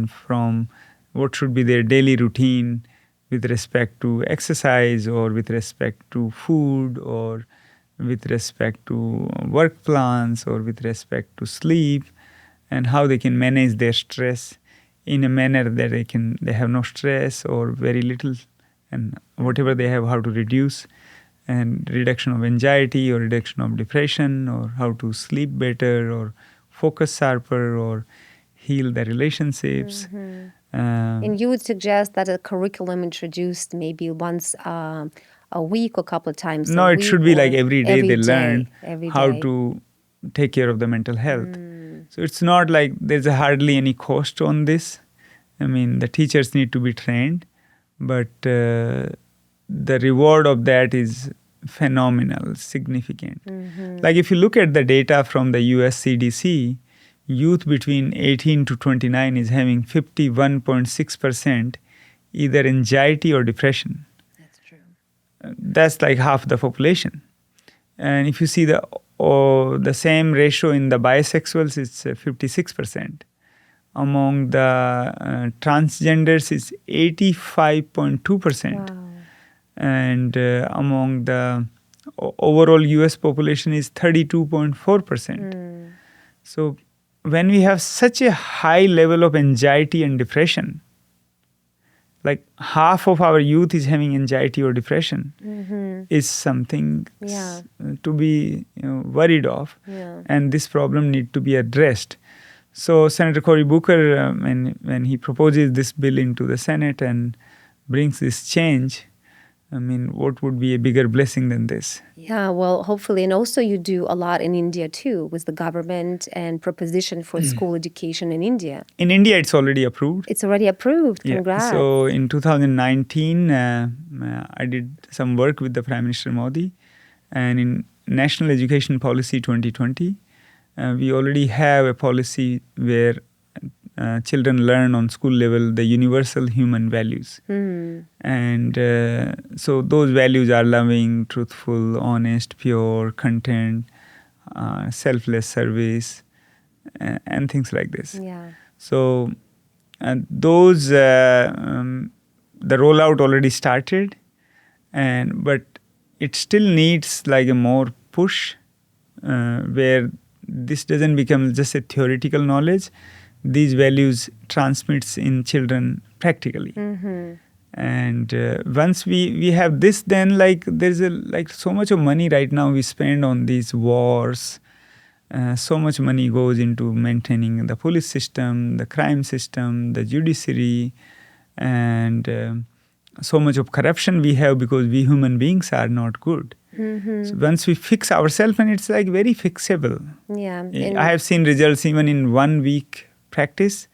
from what should be their daily routine with respect to exercise or with respect to food or with respect to work plans or with respect to sleep, and how they can manage their stress in a manner that they have no stress or very little, and whatever they have, how to reduce, and reduction of anxiety or reduction of depression, or how to sleep better or focus sharper or heal the relationships. And you would suggest that a curriculum introduced maybe once a week or a couple of times No, a it week, should be like or every day they learn every how day. to take care of the mental health. So it's not like there's hardly any cost on this. I mean, the teachers need to be trained, but the reward of that is phenomenal, significant. Like if you look at the data from the US CDC, youth between 18 to 29 is having 51.6% either anxiety or depression. That's true. That's like half the population. And if you see the same ratio in the bisexuals, it's 56%. Among the transgenders, it's 85.2%. Wow. And among the overall US population is 32.4%. So when we have such a high level of anxiety and depression, like half of our youth is having anxiety or depression, is something to be worried of. Yeah. And this problem need to be addressed. So Senator Cory Booker, when he proposes this bill into the Senate and brings this change, I mean, what would be a bigger blessing than this? Yeah, well, hopefully. And also you do a lot in India too, with the government and proposition for school education in India. In India, it's already approved. It's already approved. Congrats. Yeah. So in 2019, I did some work with the Prime Minister Modi. And in National Education Policy 2020, we already have a policy where children learn on school level the universal human values. And so those values are loving, truthful, honest, pure, content, selfless service, and things like this. Yeah. So those, the rollout already started, but it still needs like a more push where this doesn't become just a theoretical knowledge. These values transmits in children practically. And once we have this, then like there's so much of money right now we spend on these wars. So much money goes into maintaining the police system, the crime system, the judiciary, and so much of corruption we have because we human beings are not good. So once we fix ourselves, and it's like very fixable. Yeah. I have seen results even in 1 week practice.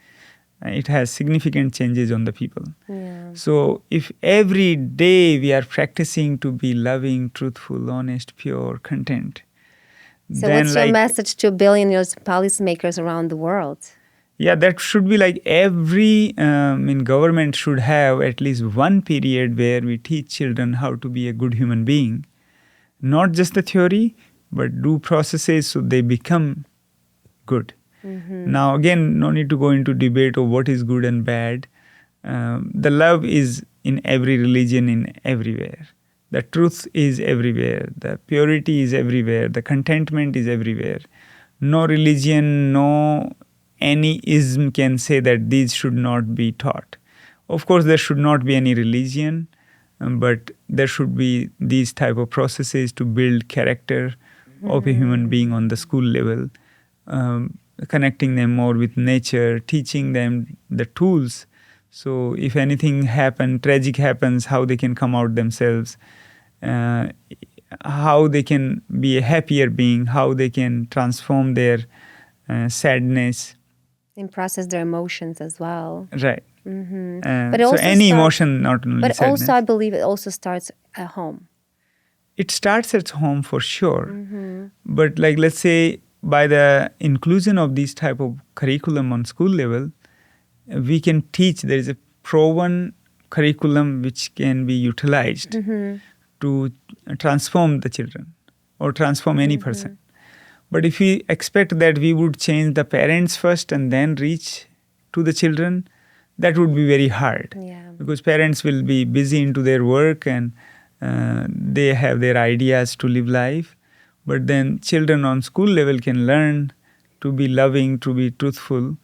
It has significant changes on the people. Yeah. So if every day we are practicing to be loving, truthful, honest, pure, content. So what's your message to billionaires, policymakers around the world? Yeah, that should be like every government should have at least one period where we teach children how to be a good human being. Not just the theory, but do processes so they become good. Now, again, no need to go into debate of what is good and bad. The love is in every religion, in everywhere. The truth is everywhere. The purity is everywhere. The contentment is everywhere. No religion, no any ism can say that these should not be taught. Of course, there should not be any religion, but there should be these type of processes to build character of a human being on the school level. Connecting them more with nature, teaching them the tools. So if anything tragic happens, how they can come out themselves, how they can be a happier being, how they can transform their sadness. And process their emotions as well. Right. But so any emotion, not only but sadness. also, I believe it also starts at home. It starts at home for sure. But like, let's say, by the inclusion of these type of curriculum on school level, we can teach. There is a proven curriculum which can be utilized to transform the children or transform any person. But if we expect that we would change the parents first and then reach to the children, that would be very hard. Yeah. Because parents will be busy into their work and they have their ideas to live life. But then children on school level can learn to be loving, to be truthful.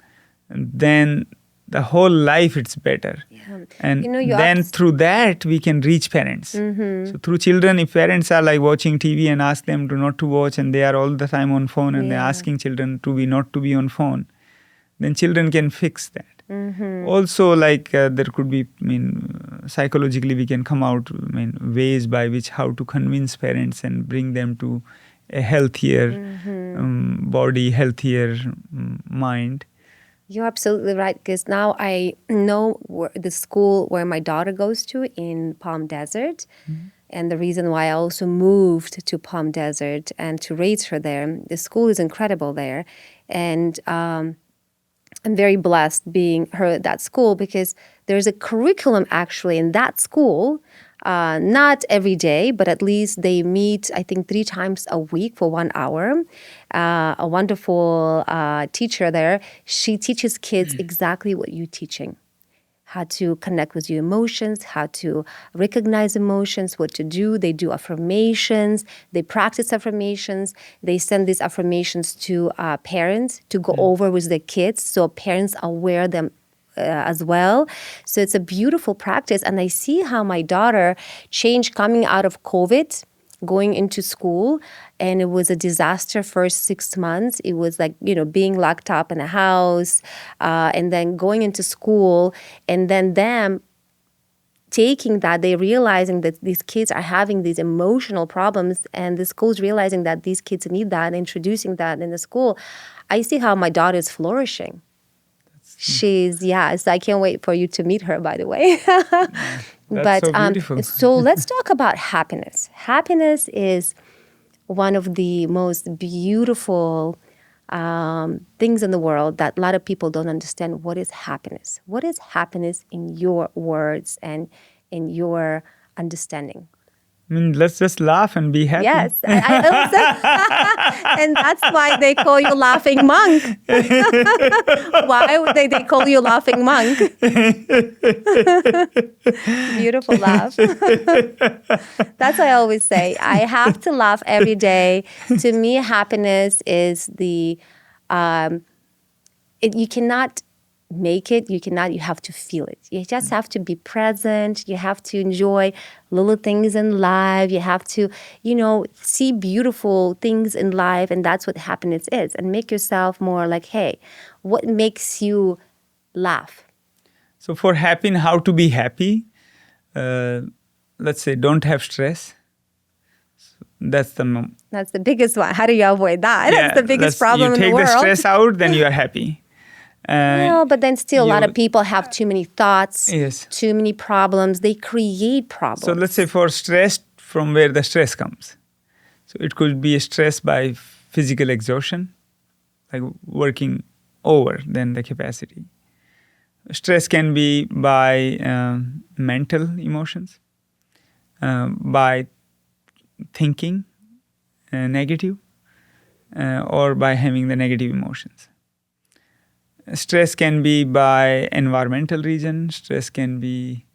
And then the whole life it's better. Yeah. And You then through that we can reach parents. So through children, if parents are like watching TV and ask them to not to watch and they are all the time on phone and they're asking children to be not to be on phone, then children can fix that. Also, like there could be, psychologically we can come out, ways by which how to convince parents and bring them to a healthier body, healthier mind. You're absolutely right, because now I know the school where my daughter goes to in Palm Desert. And the reason why I also moved to Palm Desert and to raise her there, the school is incredible there. And I'm very blessed being her at that school, because there's a curriculum actually in that school, not every day, but at least they meet, I think, 3 times a week for 1 hour. A wonderful teacher there. She teaches kids exactly what you're teaching. How to connect with your emotions, how to recognize emotions, what to do. They do affirmations. They practice affirmations. They send these affirmations to parents to go over with their kids, so parents aware them as well. So it's a beautiful practice. And I see how my daughter changed coming out of COVID, going into school, and it was a disaster first 6 months. It was like, being locked up in a house, and then going into school, and then them taking that, they realizing that these kids are having these emotional problems, and the school's realizing that these kids need that, and introducing that in the school. I see how my daughter is flourishing. She's, so I can't wait for you to meet her, by the way. That's so beautiful. So let's talk about happiness. Happiness is one of the most beautiful things in the world that a lot of people don't understand. What is happiness? What is happiness in your words and in your understanding? Let's just laugh and be happy. Yes, I also, and that's why they call you laughing monk. Why would they call you laughing monk? Beautiful laugh. That's what I always say. I have to laugh every day. To me, happiness is the, you cannot make it, you have to feel it. You just have to be present. You have to enjoy little things in life. You have to, see beautiful things in life, and that's what happiness is. And make yourself more like, hey, what makes you laugh? So for how to be happy, let's say don't have stress. That's the biggest one. How do you avoid that? That's the biggest problem in the world. You take the stress out, then you are happy. No, but then still a lot of people have too many thoughts, too many problems. They create problems. So let's say for stress, from where the stress comes. So it could be a stress by physical exhaustion, like working over than the capacity. Stress can be by mental emotions, by thinking negative, or by having the negative emotions. Stress can be by environmental reason. Stress can be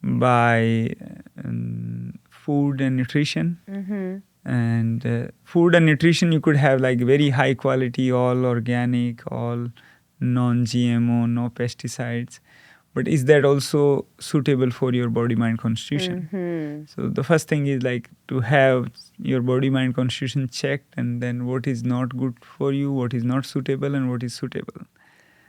by food and nutrition. And food and nutrition, you could have like very high quality, all organic, all non-GMO, no pesticides. But is that also suitable for your body-mind constitution? So the first thing is like to have your body-mind constitution checked, and then what is not good for you, what is not suitable, and what is suitable.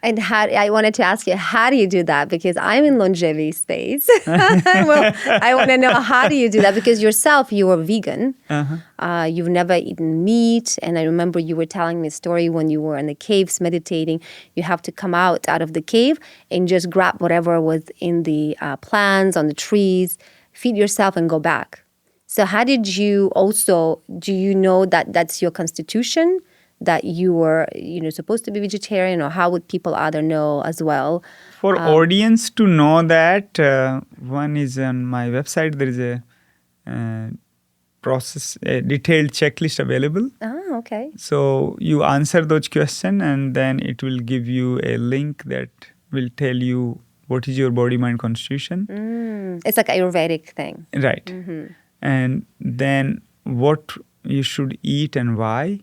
And I wanted to ask you, how do you do that? Because I'm in longevity space. Well, I want to know, how do you do that? Because yourself, you were vegan. You've never eaten meat. And I remember you were telling me a story when you were in the caves meditating. You have to come out of the cave and just grab whatever was in the plants, on the trees, feed yourself and go back. So how did you also, do you know that that's your constitution? that you were, supposed to be vegetarian, or how would people other know as well? For audience to know that, one is on my website. There is a a detailed checklist available. Oh, okay. So you answer those questions, and then it will give you a link that will tell you what is your body, mind, constitution. It's like Ayurvedic thing. Right. And then what you should eat and why,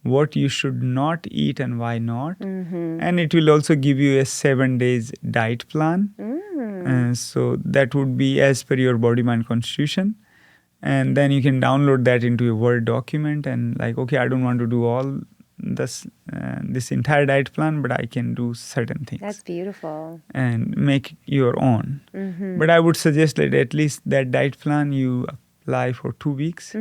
what you should not eat and why not. And it will also give you a 7 days diet plan. So that would be as per your body, mind, constitution. And then you can download that into a Word document and like, okay, I don't want to do all this entire diet plan, but I can do certain things. That's beautiful. And make your own. But I would suggest that at least that diet plan you apply for 2 weeks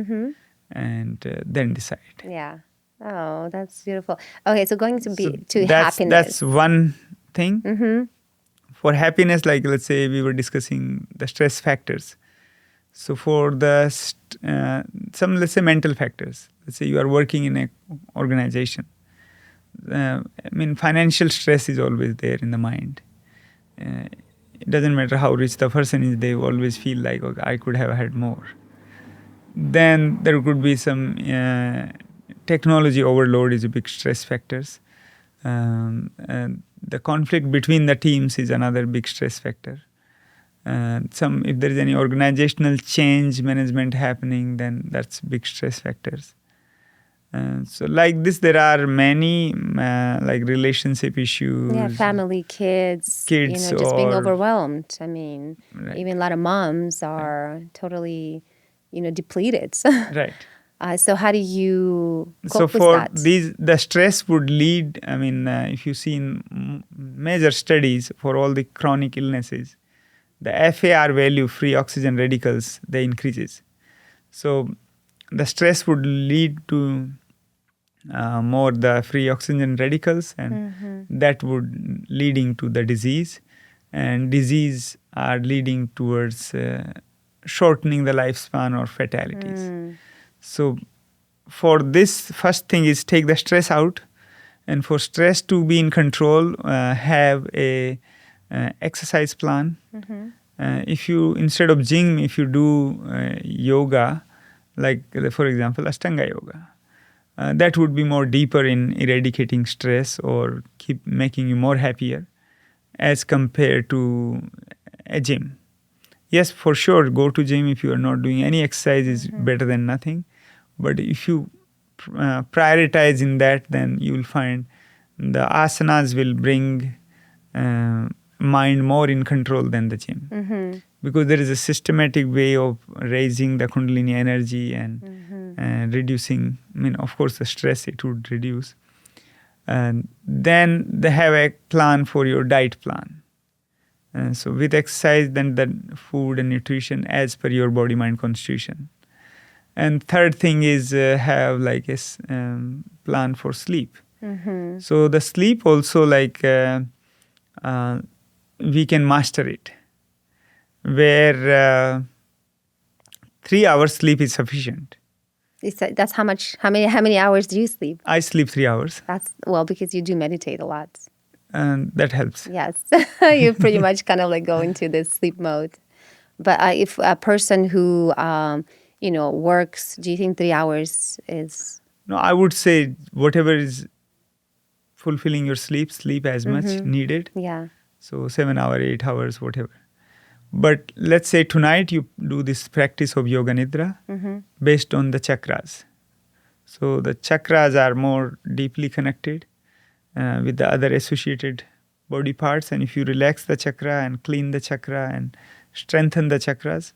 and then decide. Yeah. Oh, that's beautiful. Okay, so going to That's happiness. one thing. For happiness, like let's say we were discussing the stress factors. So for the some, let's say, mental factors. Let's say you are working in an organization. Financial stress is always there in the mind. It doesn't matter how rich the person is, they always feel like, okay, I could have had more. Then there could be some technology overload is a big stress factors. And the conflict between the teams is another big stress factor. If there is any organizational change management happening, then that's big stress factors. So like this, there are many like relationship issues. Yeah, family, kids, just being overwhelmed. Right. Even a lot of moms are totally, depleted. Right. So how do you cope for with that? the stress would lead, if you see in major studies for all the chronic illnesses, the FAR value, free oxygen radicals, they increases. So the stress would lead to more the free oxygen radicals, and that would leading to the disease, and disease are leading towards shortening the lifespan or fatalities. So for this, first thing is take the stress out, and for stress to be in control, have a exercise plan. If you, instead of gym, if you do yoga, like for example Ashtanga yoga, that would be more deeper in eradicating stress or keep making you more happier as compared to a gym. Yes, for sure, go to gym if you are not doing any exercise is better than nothing. But if you prioritize in that, then you will find the asanas will bring mind more in control than the gym. Because there is a systematic way of raising the Kundalini energy and reducing, of course, the stress it would reduce. And then they have a plan for your diet plan. So with exercise, then the food and nutrition as per your body, mind, constitution. And third thing is have like a plan for sleep. So the sleep also, like we can master it, where 3 hours sleep is sufficient. That's how many hours do you sleep? I sleep 3 hours. That's because you do meditate a lot. And that helps. Yes, you pretty much kind of like go into this sleep mode. But if a person who works, do you think 3 hours is? No, I would say whatever is fulfilling your sleep as much needed. Yeah. So 7 hours, 8 hours, whatever. But let's say tonight you do this practice of Yoga Nidra based on the chakras. So the chakras are more deeply connected with the other associated body parts. And if you relax the chakra and clean the chakra and strengthen the chakras,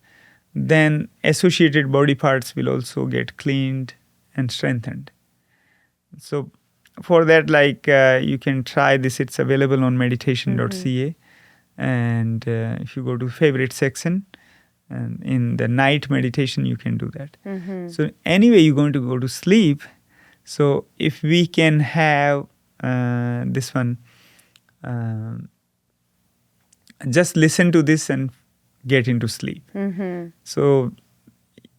then associated body parts will also get cleaned and strengthened. So for that, like you can try this. It's available on meditation.ca. And if you go to favorite section, and in the night meditation, you can do that. So anyway, you're going to go to sleep. So if we can have this one, just listen to this and get into sleep. So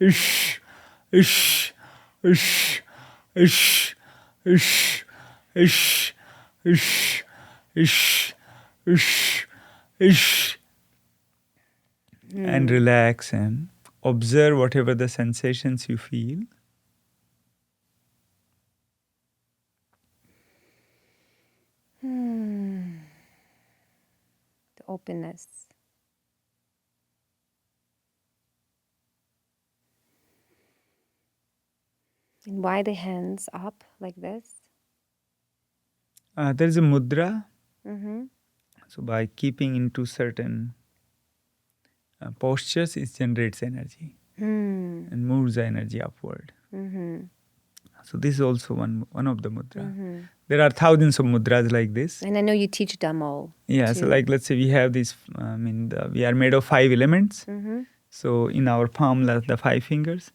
ish, ish, ish, ish, ish, ish, ish, ish, ish, ish. And relax and observe whatever the sensations you feel. The openness. And why the hands up like this? There is a mudra. Mm-hmm. So by keeping into certain postures, it generates energy and moves the energy upward. So this is also one of the mudra. There are thousands of mudras like this. And I know you teach them all. Yeah, too. so like let's say we have this, we are made of 5 elements. So in our palm, the 5 fingers.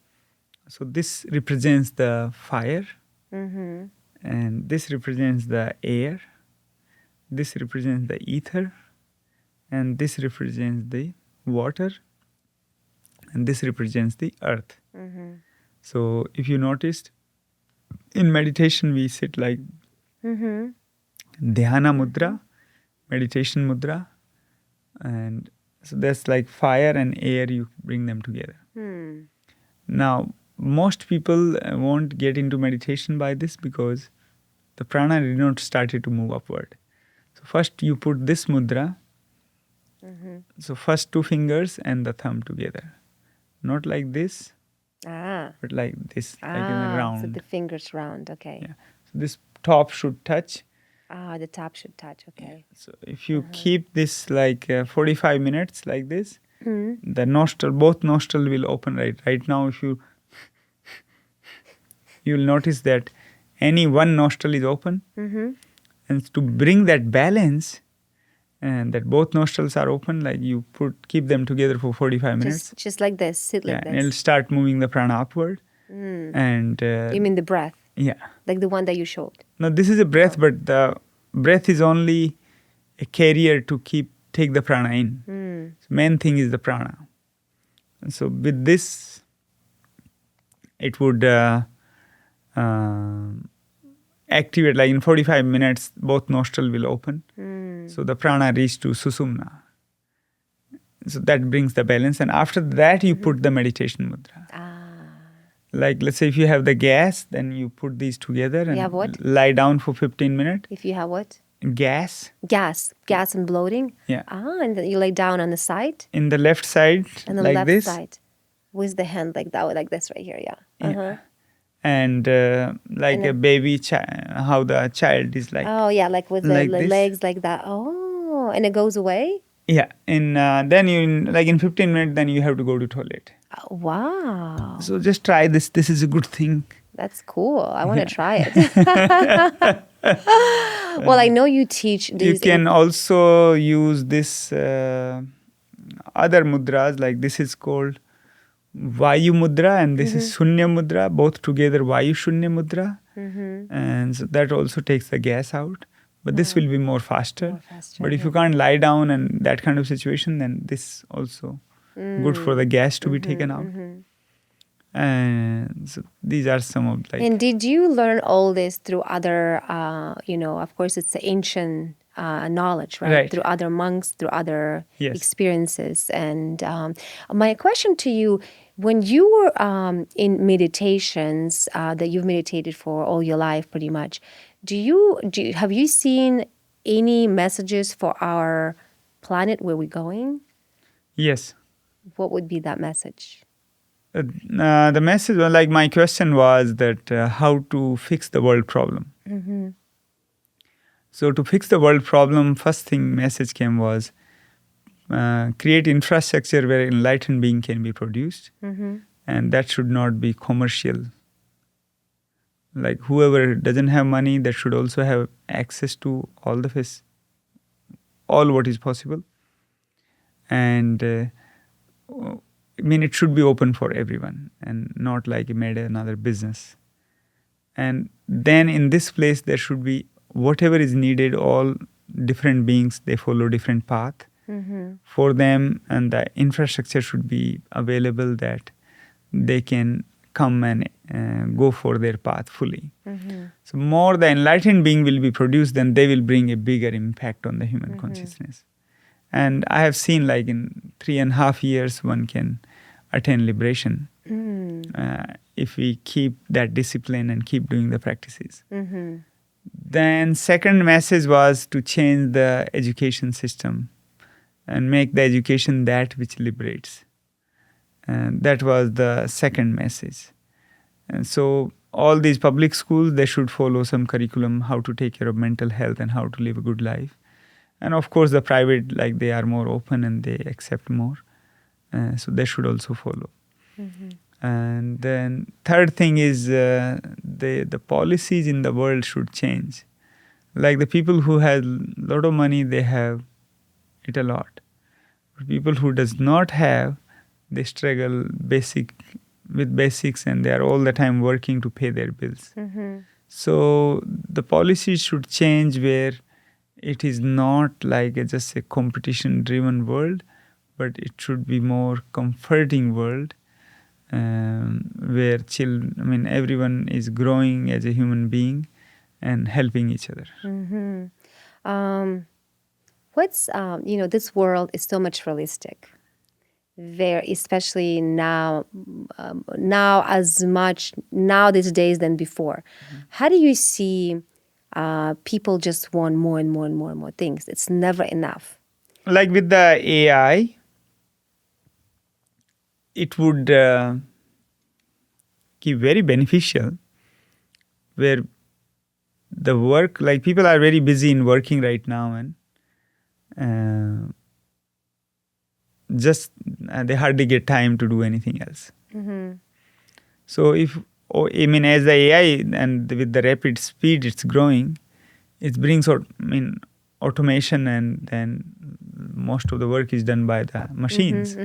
So this represents the fire. And this represents the air. This represents the ether. And this represents the water. And this represents the earth. So if you noticed, in meditation we sit like dhyana mudra, meditation mudra. And so that's like fire and air, you bring them together. Now, most people won't get into meditation by this because the prana did not started to move upward. So first you put this mudra. So first 2 fingers and the thumb together. Not like this, but like this, like in a round. So the fingers round, okay. Yeah. So this top should touch. The top should touch, okay. So if you keep this like 45 minutes like this, the nostril, both nostril will open right now. If you will notice that any one nostril is open, and to bring that balance, and that both nostrils are open, like you keep them together for 45 minutes. Just like this, sit like this. And it'll start moving the prana upward. And You mean the breath? Yeah. Like the one that you showed? No, this is a breath, but the breath is only a carrier to take the prana in. So main thing is the prana. And so with this, it would activate, like in 45 minutes, both nostrils will open. So the prana reach to susumna. So that brings the balance. And after that, you put the meditation mudra. Like let's say if you have the gas, then you put these together and lie down for 15 minutes. If you have what? Gas. Gas and bloating? Yeah. And then you lay down on the side? In the left side, and the like left this. Side. With the hand like that, like this right here, yeah. Yeah. And a baby, how the child is like. Oh, yeah, like with the like legs like that. Oh, and it goes away? Yeah. Then in 15 minutes, then you have to go to toilet. Oh, wow. So just try this. This is a good thing. That's cool. I want to try it. Well, I know you teach these. You can also use this other mudras, like this is called Vayu mudra and this is Shunya mudra, both together Vayu Shunya mudra. And so that also takes the gas out. But this will be more faster. But if you can't lie down and that kind of situation, then this also good for the gas to be taken out. And so these are some of like. And did you learn all this through other, of course it's the ancient knowledge, right? Through other monks, through other experiences. And my question to you, when you were in meditations that you've meditated for all your life pretty much, have you seen any messages for our planet where we're going? Yes. What would be that message? The message, like my question was that how to fix the world problem. So to fix the world problem, first thing message came was create infrastructure where enlightened being can be produced. And that should not be commercial. Like whoever doesn't have money, that should also have access to all what is possible. And it should be open for everyone and not like it made another business. And then in this place, there should be whatever is needed, all different beings, they follow different path for them. And the infrastructure should be available that they can come and go for their path fully. So more the enlightened being will be produced, then they will bring a bigger impact on the human consciousness. And I have seen like in 3.5 years, one can attain liberation if we keep that discipline and keep doing the practices. Then second message was to change the education system and make the education that which liberates. And that was the second message. And so all these public schools, they should follow some curriculum, how to take care of mental health and how to live a good life. And of course, the private, like they are more open and they accept more. So they should also follow. And then third thing is the policies in the world should change. Like the people who have a lot of money, they have it a lot. But people who does not have, they struggle with basics and they are all the time working to pay their bills. So the policies should change where it is not like just a competition-driven world, but it should be more comforting world where everyone is growing as a human being and helping each other. This world is so materialistic. Especially now as much now these days than before. How do you see people just want more and more and more and more things? It's never enough. Like with the AI, it would be very beneficial where the work, like people are very busy in working right now and they hardly get time to do anything else. So as the AI and with the rapid speed it's growing, it brings automation and then most of the work is done by the machines.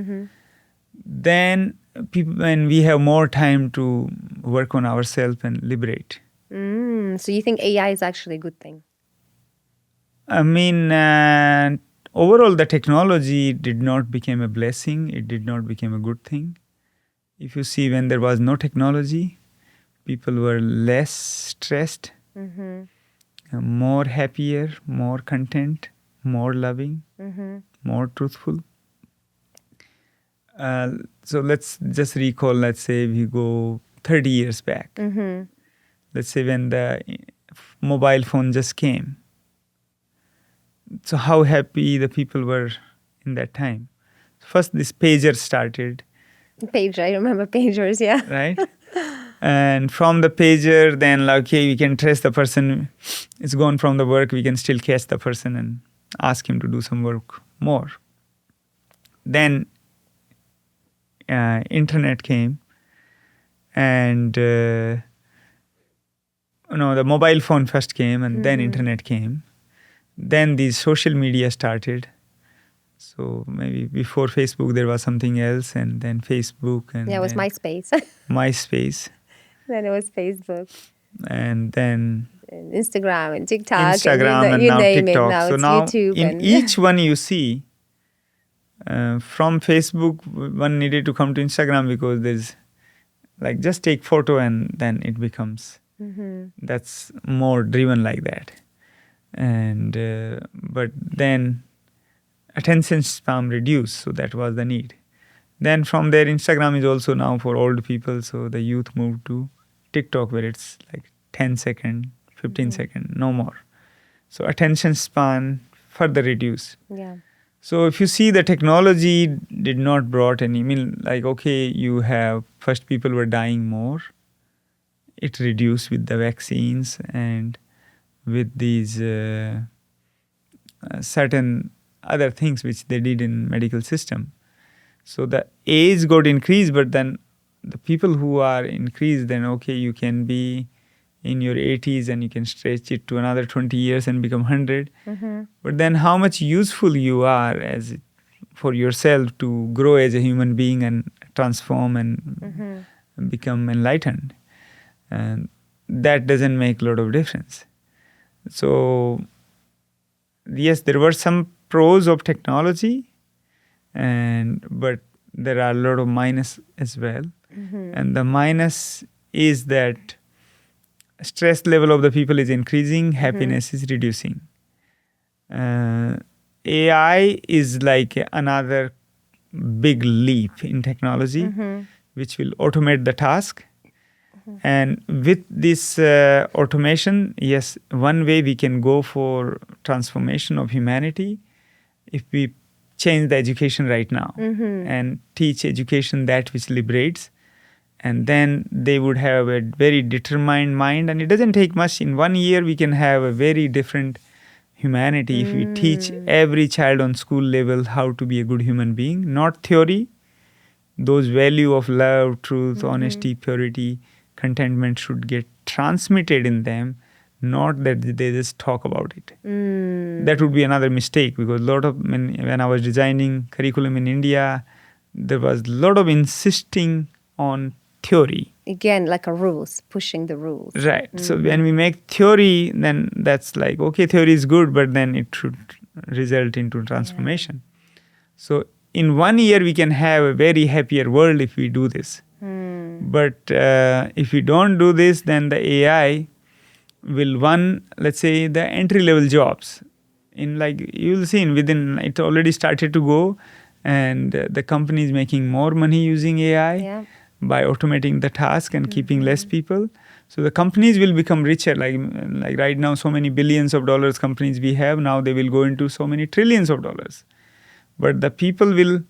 Then when we have more time to work on ourselves and liberate. So you think AI is actually a good thing? Overall, the technology did not become a blessing. It did not become a good thing. If you see, when there was no technology, people were less stressed, more happier, more content, more loving, more truthful. So let's just recall, let's say we go 30 years back. Let's say when the mobile phone just came. So how happy the people were in that time. First, this pager started. Pager, I remember pagers, yeah. Right? And from the pager, then we can trace the person. It's gone from the work. We can still catch the person and ask him to do some work more. Then internet came. And the mobile phone first came and then internet came. Then the social media started. So maybe before Facebook, there was something else, and then Facebook. And it was MySpace. MySpace. Then it was Facebook. And then Instagram and TikTok. Instagram and you now name TikTok. It. Now so it's now YouTube in each one you see, from Facebook, one needed to come to Instagram because there's just take photo and then it becomes, that's more driven like that. And but then attention span reduced, so that was the need. Then from there, Instagram is also now for old people, so the youth moved to TikTok where it's 10 second, 15 second, no more. So attention span further reduced. Yeah. So if you see, the technology did not brought any, you have, first people were dying more. It reduced with the vaccines and with these certain other things which they did in medical system. So the age got increased, but then the people who are increased, then you can be in your 80s and you can stretch it to another 20 years and become 100. But then how much useful you are for yourself to grow as a human being and transform and become enlightened. And that doesn't make a lot of difference. So, yes, there were some pros of technology, but there are a lot of minus as well. And the minus is that stress level of the people is increasing, happiness is reducing. AI is like another big leap in technology, which will automate the task. And with this automation, yes, one way we can go for transformation of humanity if we change the education right now and teach education that which liberates. And then they would have a very determined mind. And it doesn't take much. In 1 year, we can have a very different humanity if we teach every child on school level how to be a good human being, not theory. Those value of love, truth, honesty, purity, contentment should get transmitted in them, not that they just talk about it. That would be another mistake, because when I was designing curriculum in India, there was a lot of insisting on theory. Again, like a rules, pushing the rules. Right. So when we make theory, then that's like, okay, theory is good, but then it should result into transformation. So in 1 year, we can have a very happier world if we do this. But if we don't do this, then the AI will let's say, the entry-level jobs. You'll see it already started to go, and the company is making more money using AI by automating the task and keeping less people. So the companies will become richer. Like right now, so many billions of dollars companies we have, now they will go into so many trillions of dollars. But the people will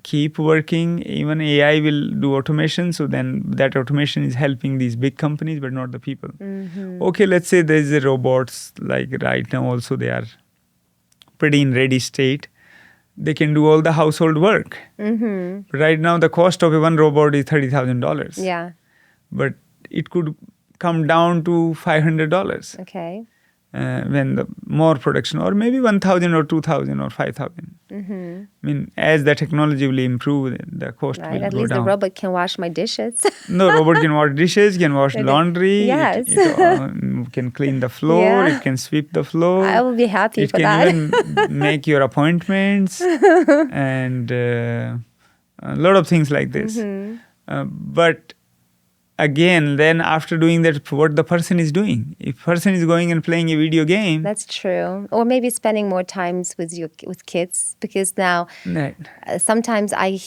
keep working. Even AI will do automation. So then that automation is helping these big companies, but not the people. Okay, let's say there's the robots. Like right now also they are pretty in ready state. They can do all the household work. Right now the cost of one robot is $30,000. Yeah. But it could come down to $500. Okay. When the more production, or maybe 1,000 or 2,000 or 5,000. I mean, as the technology will improve, the cost will go down. At least the robot can wash my dishes. No, robot can wash dishes, can wash laundry. Yes. It can clean the floor. It can sweep the floor. I will be happy for that. It can even make your appointments and a lot of things like this. But again, then after doing that, what the person is doing. If person is going and playing a video game. That's true. Or maybe spending more times with kids, because now sometimes I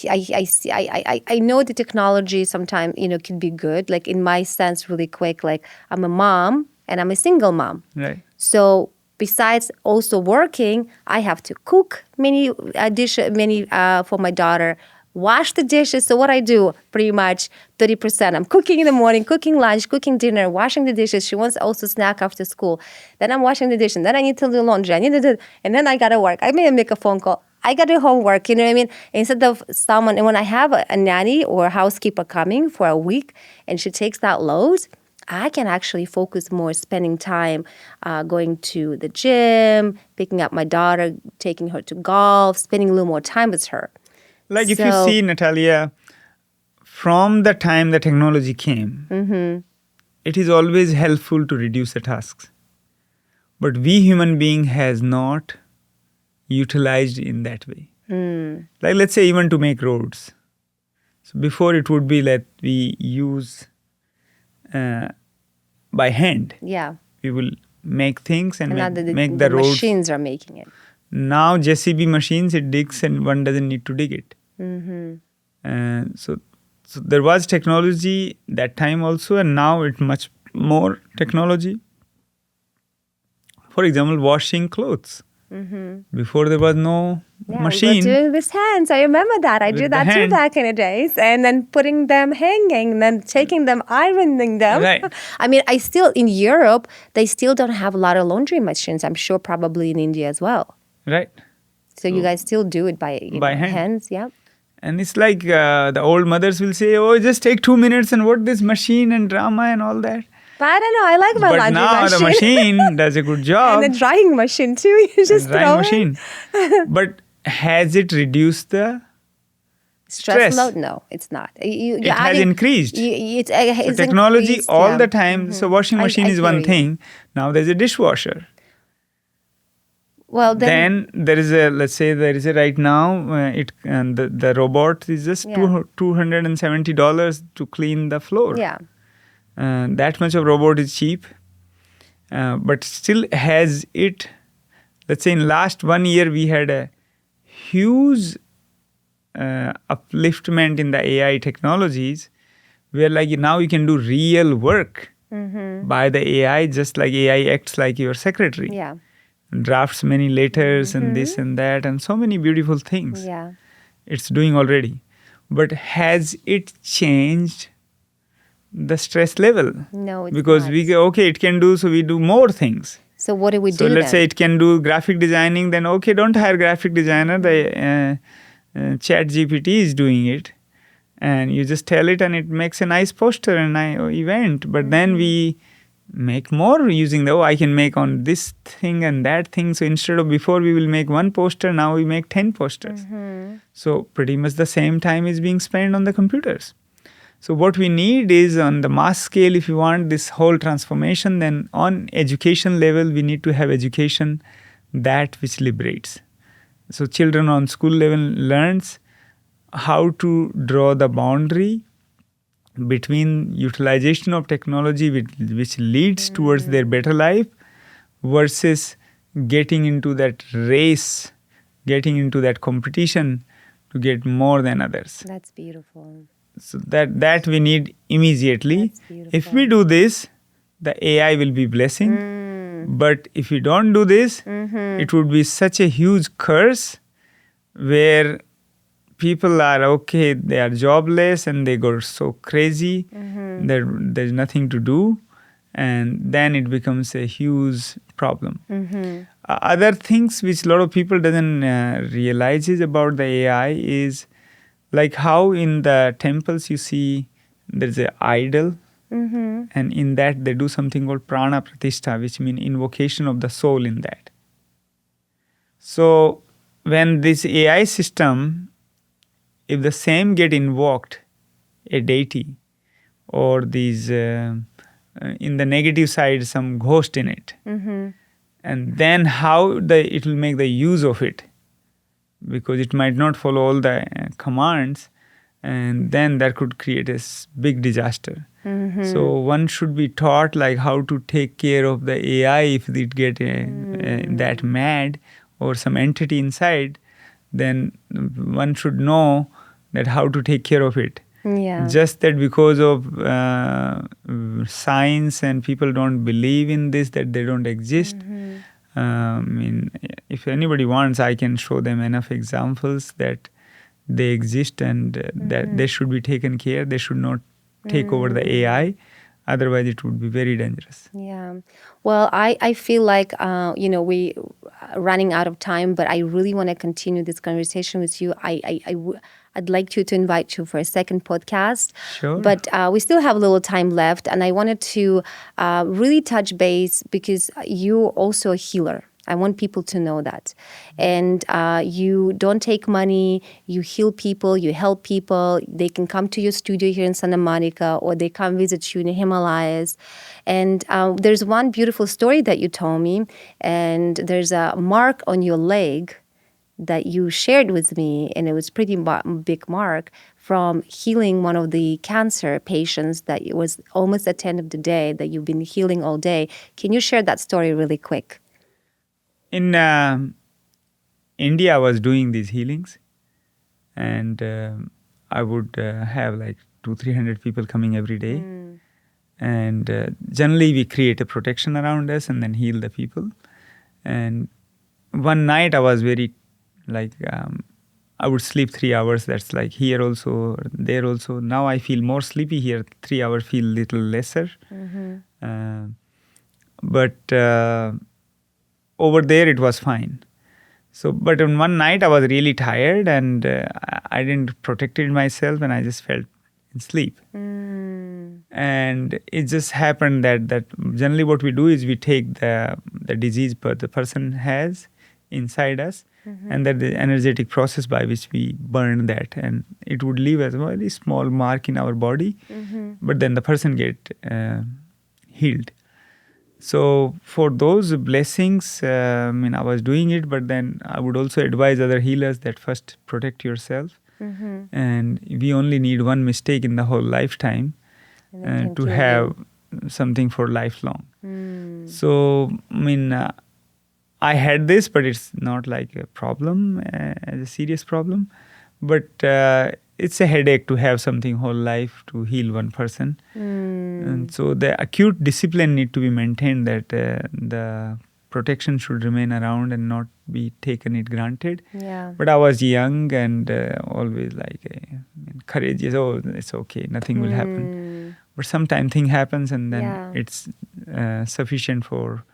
know the technology sometimes, can be good. Like in my sense, really quick, like I'm a mom and I'm a single mom. Right. So besides also working, I have to cook many for my daughter, wash the dishes. So what I do, pretty much 30%. I'm cooking in the morning, cooking lunch, cooking dinner, washing the dishes. She wants also snack after school. Then I'm washing the dishes. Then I need to do laundry. And then I got to work. I may make a phone call. I got to do homework. You know what I mean? Instead of someone, and when I have a nanny or a housekeeper coming for a week and she takes that load, I can actually focus more, spending time going to the gym, picking up my daughter, taking her to golf, spending a little more time with her. Like if you see, Natalia, from the time the technology came, it is always helpful to reduce the tasks. But we human being has not utilized in that way. Like let's say even to make roads. So before it would be that we use by hand. Yeah. We will make things and make the roads. Machines are making it. Now JCB machines, it digs and one doesn't need to dig it. So there was technology that time also, and now it's much more technology. For example, washing clothes. Before there was no machine. We were doing with hands. I remember that. I did that too back in the days. And then putting them hanging, and then taking them, ironing them. Right. I mean, in Europe, they still don't have a lot of laundry machines. I'm sure probably in India as well. Right. So you guys still do it by hands, yeah? And it's like the old mothers will say, oh, just take 2 minutes and what this machine and drama and all that. But I don't know. I like my laundry machine. But now the machine does a good job. And the drying machine too. You just throw machine. But has it reduced the stress load? No, it's not. It has increased. It's technology increased, all the time. So washing machine is one thing. Now there's a dishwasher. Well, then Then there is a, let's say there is a right now, the robot is just $270 to clean the floor. yeah. That much of robot is cheap, but still has it. Let's say in last 1 year we had a huge upliftment in the AI technologies, where like now you can do real work by the AI, just like AI acts like your secretary. Yeah. Drafts many letters and this and that and so many beautiful things. Yeah. It's doing already. But has it changed the stress level? No, it's Because not. we go, okay, it can do, so we do more things. So what do we So do let's then? say it can do graphic designing, then okay, don't hire graphic designer. The chat GPT is doing it. And you just tell it and it makes a nice poster and event. But then we make more using I can make on this thing and that thing. So instead of before we will make one poster, now we make 10 posters. So pretty much the same time is being spent on the computers. So what we need is on the mass scale, if you want this whole transformation, then on education level, we need to have education that which liberates. So children on school level learns how to draw the boundary between utilization of technology which leads towards their better life versus getting into that race, getting into that competition to get more than others. That's beautiful. So that we need immediately. That's beautiful. If we do this, the AI will be blessing. But if we don't do this, it would be such a huge curse where people are okay, they are jobless and they go so crazy, there's nothing to do, and then it becomes a huge problem. Other things which a lot of people doesn't realizes about the AI is like how in the temples you see there's an idol, and in that they do something called prana pratishtha, which means invocation of the soul in that. So when this AI system, if the same get invoked, a deity, or these in the negative side some ghost in it, and then how it will make the use of it, because it might not follow all the commands, and then that could create a big disaster. So one should be taught like how to take care of the AI if it get that mad or some entity inside, then one should know that how to take care of it. Yeah. Just that because of science and people don't believe in this, that they don't exist. I mean, if anybody wants, I can show them enough examples that they exist and that they should be taken care. They should not take over the AI. Otherwise, it would be very dangerous. Yeah. Well, I feel like, we running out of time, but I really want to continue this conversation with you. I'd like to invite you for a second podcast. Sure. But we still have a little time left, and I wanted to really touch base because you're also a healer. I want people to know that. And you don't take money, you heal people, you help people. They can come to your studio here in Santa Monica, or they come visit you in the Himalayas. And there's one beautiful story that you told me, and there's a mark on your leg that you shared with me, and it was pretty big mark from healing one of the cancer patients that it was almost at the end of the day that you've been healing all day. Can you share that story really quick? In India, I was doing these healings, and I would have like 200-300 people coming every day. And generally, we create a protection around us and then heal the people. And one night, I was very I would sleep 3 hours. That's like here also, there also. Now I feel more sleepy here. 3 hours feel little lesser. But over there it was fine. So, but on one night I was really tired and I didn't protect myself and I just fell in sleep. And it just happened that generally what we do is we take the disease the person has inside us, and that the energetic process by which we burn that, and it would leave as a very small mark in our body, but then the person get healed. So for those blessings, I was doing it, but then I would also advise other healers that first protect yourself. And we only need one mistake in the whole lifetime And it can to kill have you. something for lifelong. So, I had this, but it's not like a problem, as a serious problem. But it's a headache to have something whole life to heal one person. And so the acute discipline need to be maintained, that the protection should remain around and not be taken it granted. Yeah. But I was young and always like courageous. Oh, it's okay, nothing will happen. But sometimes thing happens, and then Yeah. it's sufficient for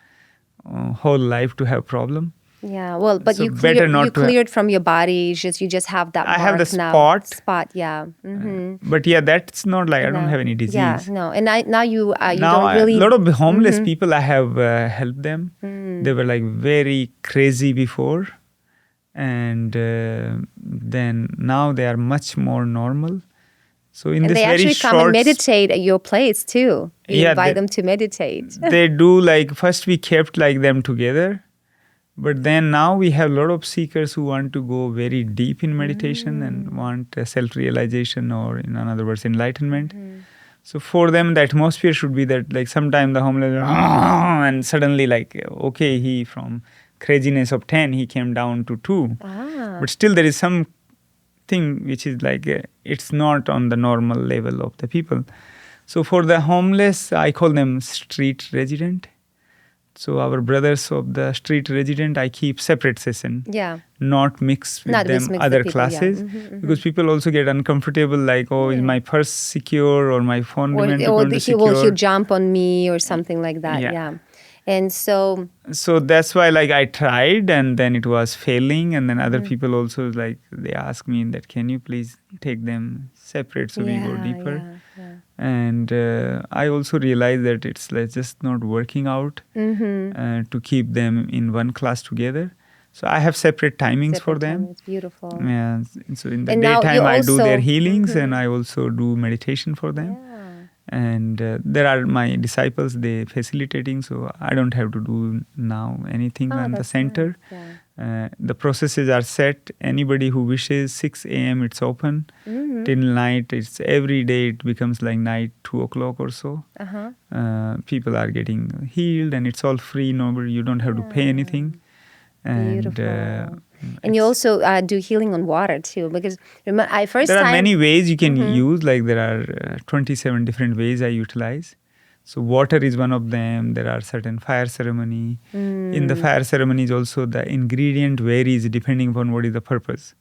whole life to have problem. Yeah, well, but So you better not to cleared from your body. You just have that. I have the mark now. spot. Yeah. But yeah, that's not like I don't No. have any disease. Yeah, no. And now you Now don't really. a lot of homeless people, I have helped them. They were like very crazy before, and then now they are much more normal. So in And this they very actually come and short, meditate at your place too. You Yeah, invite they- them to meditate. they do like first we kept like them together, but then now we have a lot of seekers who want to go very deep in meditation and want self-realization, or in other words, enlightenment. So for them, the atmosphere should be that like sometime the homeless and suddenly like okay, he from craziness of 10 he came down to 2, but still there is some thing which is like it's not on the normal level of the people. So for the homeless, I call them street resident. So our brothers of the street resident, I keep separate session, Yeah. not mix with Not them mix the other people, yeah. classes, because people also get uncomfortable, like, oh, is my purse secure or my phone remain going to secure? He'll jump on me or something like that. Yeah. Yeah. And so So that's why like I tried, and then it was failing, and then other people also like they ask me that, can you please take them separate so we go deeper? Yeah. And I also realized that it's like just not working out to keep them in one class together. So I have separate timings for them. It's beautiful. Yeah. So in the And now daytime, you I do their also- healings, and I also do meditation for them. Yeah. And there are my disciples, they facilitating, so I don't have to do now anything on the that's center. nice. Yeah. The processes are set. Anybody who wishes, 6 a.m. it's open till night. It's every day. It becomes like night 2 o'clock or so. People are getting healed, and it's all free. Nobody, you don't have to pay anything. And Beautiful. And you also do healing on water too, because there are many ways you can use. Like there are 27 different ways I utilize. So water is one of them. There are certain fire ceremony. In the fire ceremonies also the ingredient varies depending upon what is the purpose.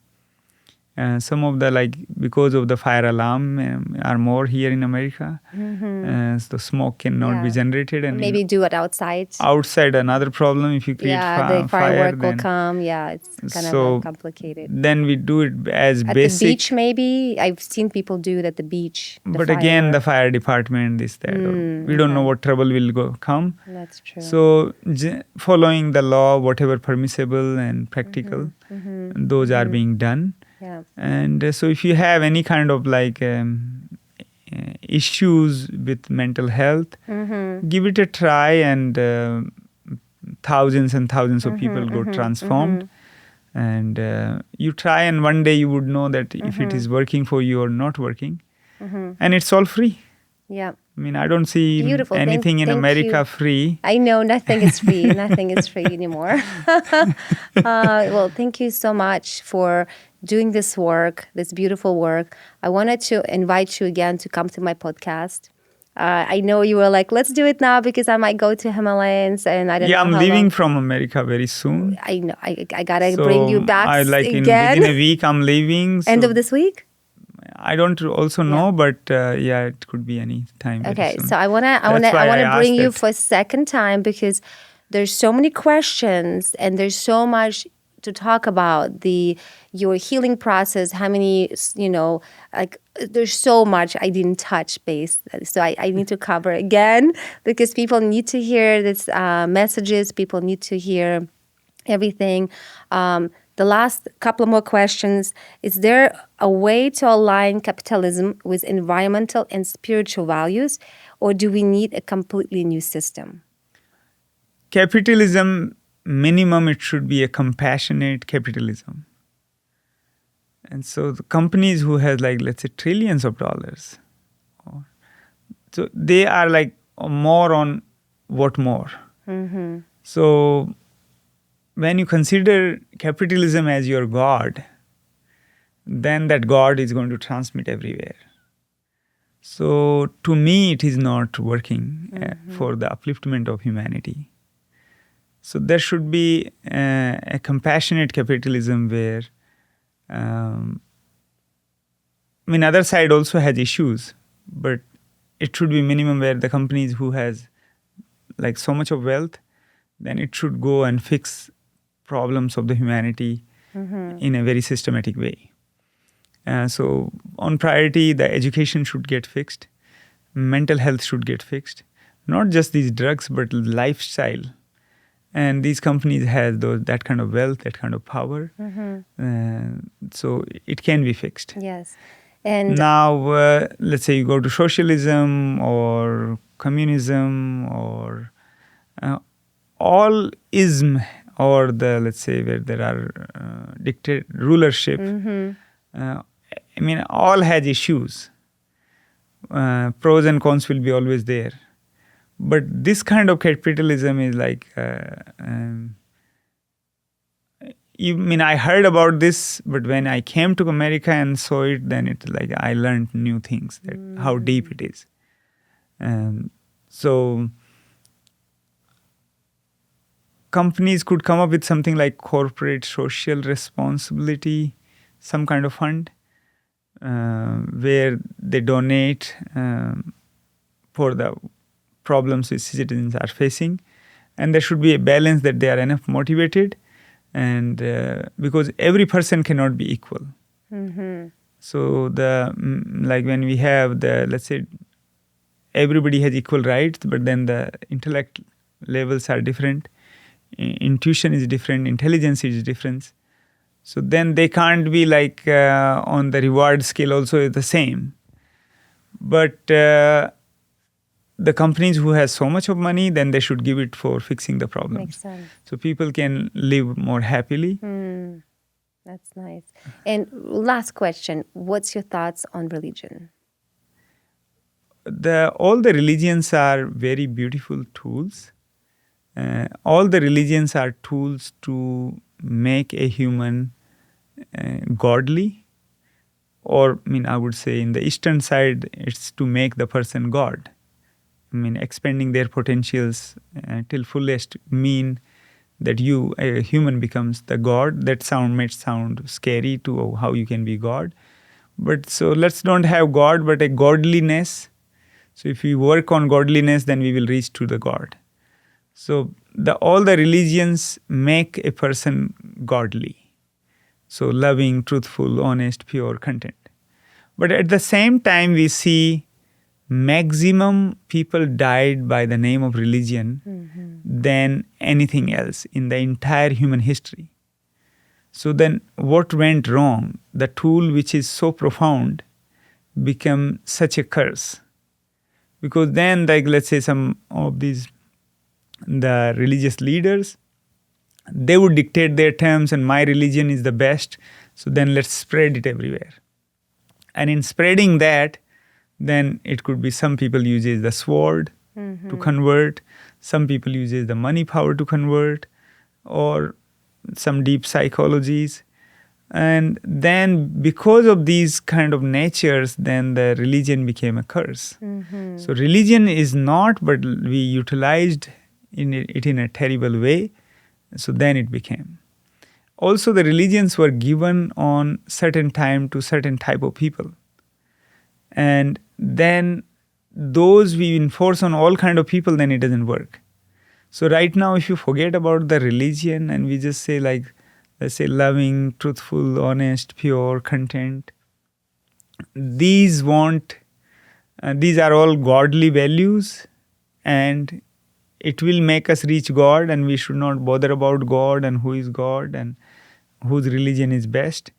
Some of the, like, because of the fire alarm are more here in America, so smoke cannot be generated, and maybe do it outside. outside another problem. If you create The fire, firework will then come. Yeah, it's kind So, of complicated. then we do it as At basic. the beach, maybe I've seen people do it at the beach. But again, the fire department, this, that, or we don't know what trouble will come. That's true. So following the law, whatever permissible and practical, those are being done. Yeah. And so if you have any kind of like issues with mental health, give it a try, and thousands and thousands of people go transformed. And you try, and one day you would know that if it is working for you or not working. And it's all free. Yeah. I mean, I don't see Beautiful. anything in Thank America you. free. I know nothing is free. Nothing is free anymore. Well, thank you so much for doing this work, this beautiful work. I wanted to invite you again to come to my podcast. I know you were like, let's do it now because I might go to Himalayas and I don't know. Yeah, I'm how leaving long. from America very soon. I know. I gotta So bring you back I like again. within a week I'm leaving. End so of this week. I don't also know, but yeah, it could be any time. very Okay, soon. so I wanna That's why I bring asked you it. for a second time because there's so many questions and there's so much to talk about your healing process. How many, like there's so much I didn't touch base, so I need to cover again because people need to hear this messages. People need to hear everything. The last couple of more questions. Is there a way to align capitalism with environmental and spiritual values, or do we need a completely new system? capitalism, minimum, it should be a compassionate capitalism. And so the companies who has like, let's say, trillions of dollars, so they are like more on what more. Mm-hmm. So when you consider capitalism as your God, then that God is going to transmit everywhere. So to me, it is not working for the upliftment of humanity. So there should be a compassionate capitalism where, other side also has issues, but it should be minimum where the companies who has like so much of wealth, then it should go and fix problems of the humanity in a very systematic way. So on priority, the education should get fixed, mental health should get fixed, not just these drugs, but lifestyle. And these companies have that kind of wealth, that kind of power. So it can be fixed. Yes. And now, let's say you go to socialism or communism or all ism, or let's say where there are rulership. All has issues. Pros and cons will be always there. But this kind of capitalism is like, I heard about this, but when I came to America and saw it, then it's like I learned new things, that how deep it is. So companies could come up with something like corporate social responsibility, some kind of fund, where they donate for the problems which citizens are facing. And there should be a balance that they are enough motivated, and because every person cannot be equal. So like when we have let's say, everybody has equal rights, but then the intellect levels are different, intuition is different, intelligence is different. So then they can't be like on the reward scale also the same. But the companies who has so much of money, then they should give it for fixing the problems. Makes sense. So people can live more happily. That's nice. And last question, what's your thoughts on religion? All the religions are very beautiful tools. All the religions are tools to make a human godly. Or, I would say in the Eastern side, it's to make the person God. Expanding their potentials till fullest mean that a human becomes the God. That might sound scary to how you can be God. But so let's don't have God, but a godliness. So if we work on godliness, then we will reach to the God. So all the religions make a person godly. So loving, truthful, honest, pure, content. But at the same time, we see maximum people died by the name of religion than anything else in the entire human history. So then what went wrong? The tool which is so profound became such a curse. Because then, like, let's say some of the religious leaders, they would dictate their terms and my religion is the best. So then let's spread it everywhere. And in spreading that, then it could be some people uses the sword to convert, some people uses the money power to convert, or some deep psychologies. And then because of these kind of natures, then the religion became a curse. So religion is not, but we utilized it in a terrible way. So then it became. Also the religions were given on certain time to certain type of people. And then those we enforce on all kind of people, then it doesn't work. So right now, if you forget about the religion and we just say like, let's say loving, truthful, honest, pure, content, these are all godly values, and it will make us reach God, and we should not bother about God and who is God and whose religion is best.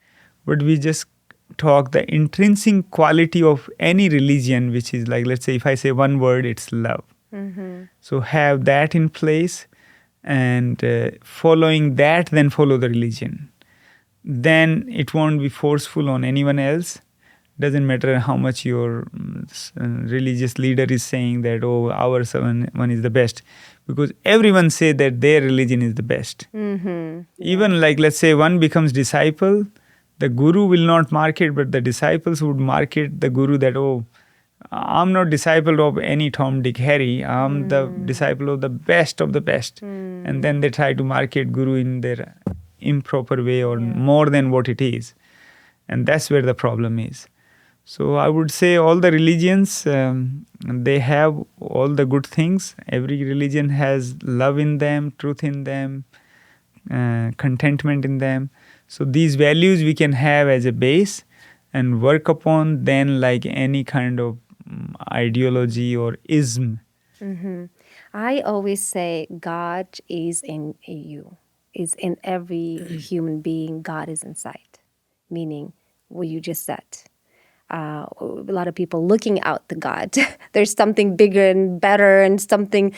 But we just talk the intrinsic quality of any religion, which is like, let's say if I say one word, it's love. So have that in place, and following that, then follow the religion. Then it won't be forceful on anyone else. Doesn't matter how much your religious leader is saying that, oh, our one is the best, because everyone say that their religion is the best. Even like, let's say one becomes disciple, the guru will not market, but the disciples would market the guru that, oh, I'm not disciple of any Tom, Dick, Harry. I'm the disciple of the best of the best. And then they try to market guru in their improper way or more than what it is. And that's where the problem is. So I would say all the religions, they have all the good things. Every religion has love in them, truth in them, contentment in them. So these values we can have as a base and work upon, then like any kind of ideology or ism. I always say God is in you, is in every human being. God is inside, meaning what you just said. A lot of people looking out to God. There's something bigger and better and something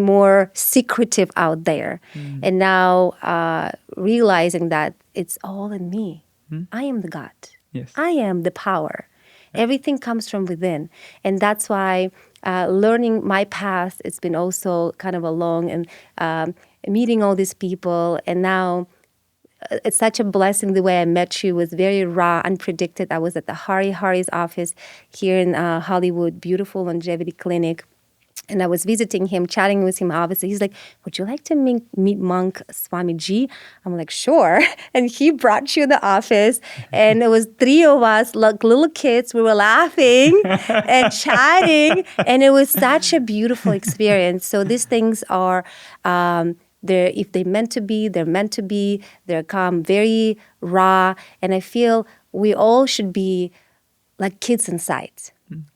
more secretive out there. And now realizing that it's all in me. I am the God. Yes. I am the power. Everything comes from within. And that's why learning my path, it's been also kind of a long and meeting all these people. And now it's such a blessing. The way I met you was very raw, unpredicted. I was at the Hari's office here in Hollywood, beautiful longevity clinic. And I was visiting him, chatting with him, obviously. He's like, would you like to meet monk Swamiji? I'm like, sure. And he brought you to the office. And it was 3 of us, like little kids. We were laughing and chatting. And it was such a beautiful experience. So these things are... if they're meant to be, they're meant to be. They're come very raw. And I feel we all should be like kids inside,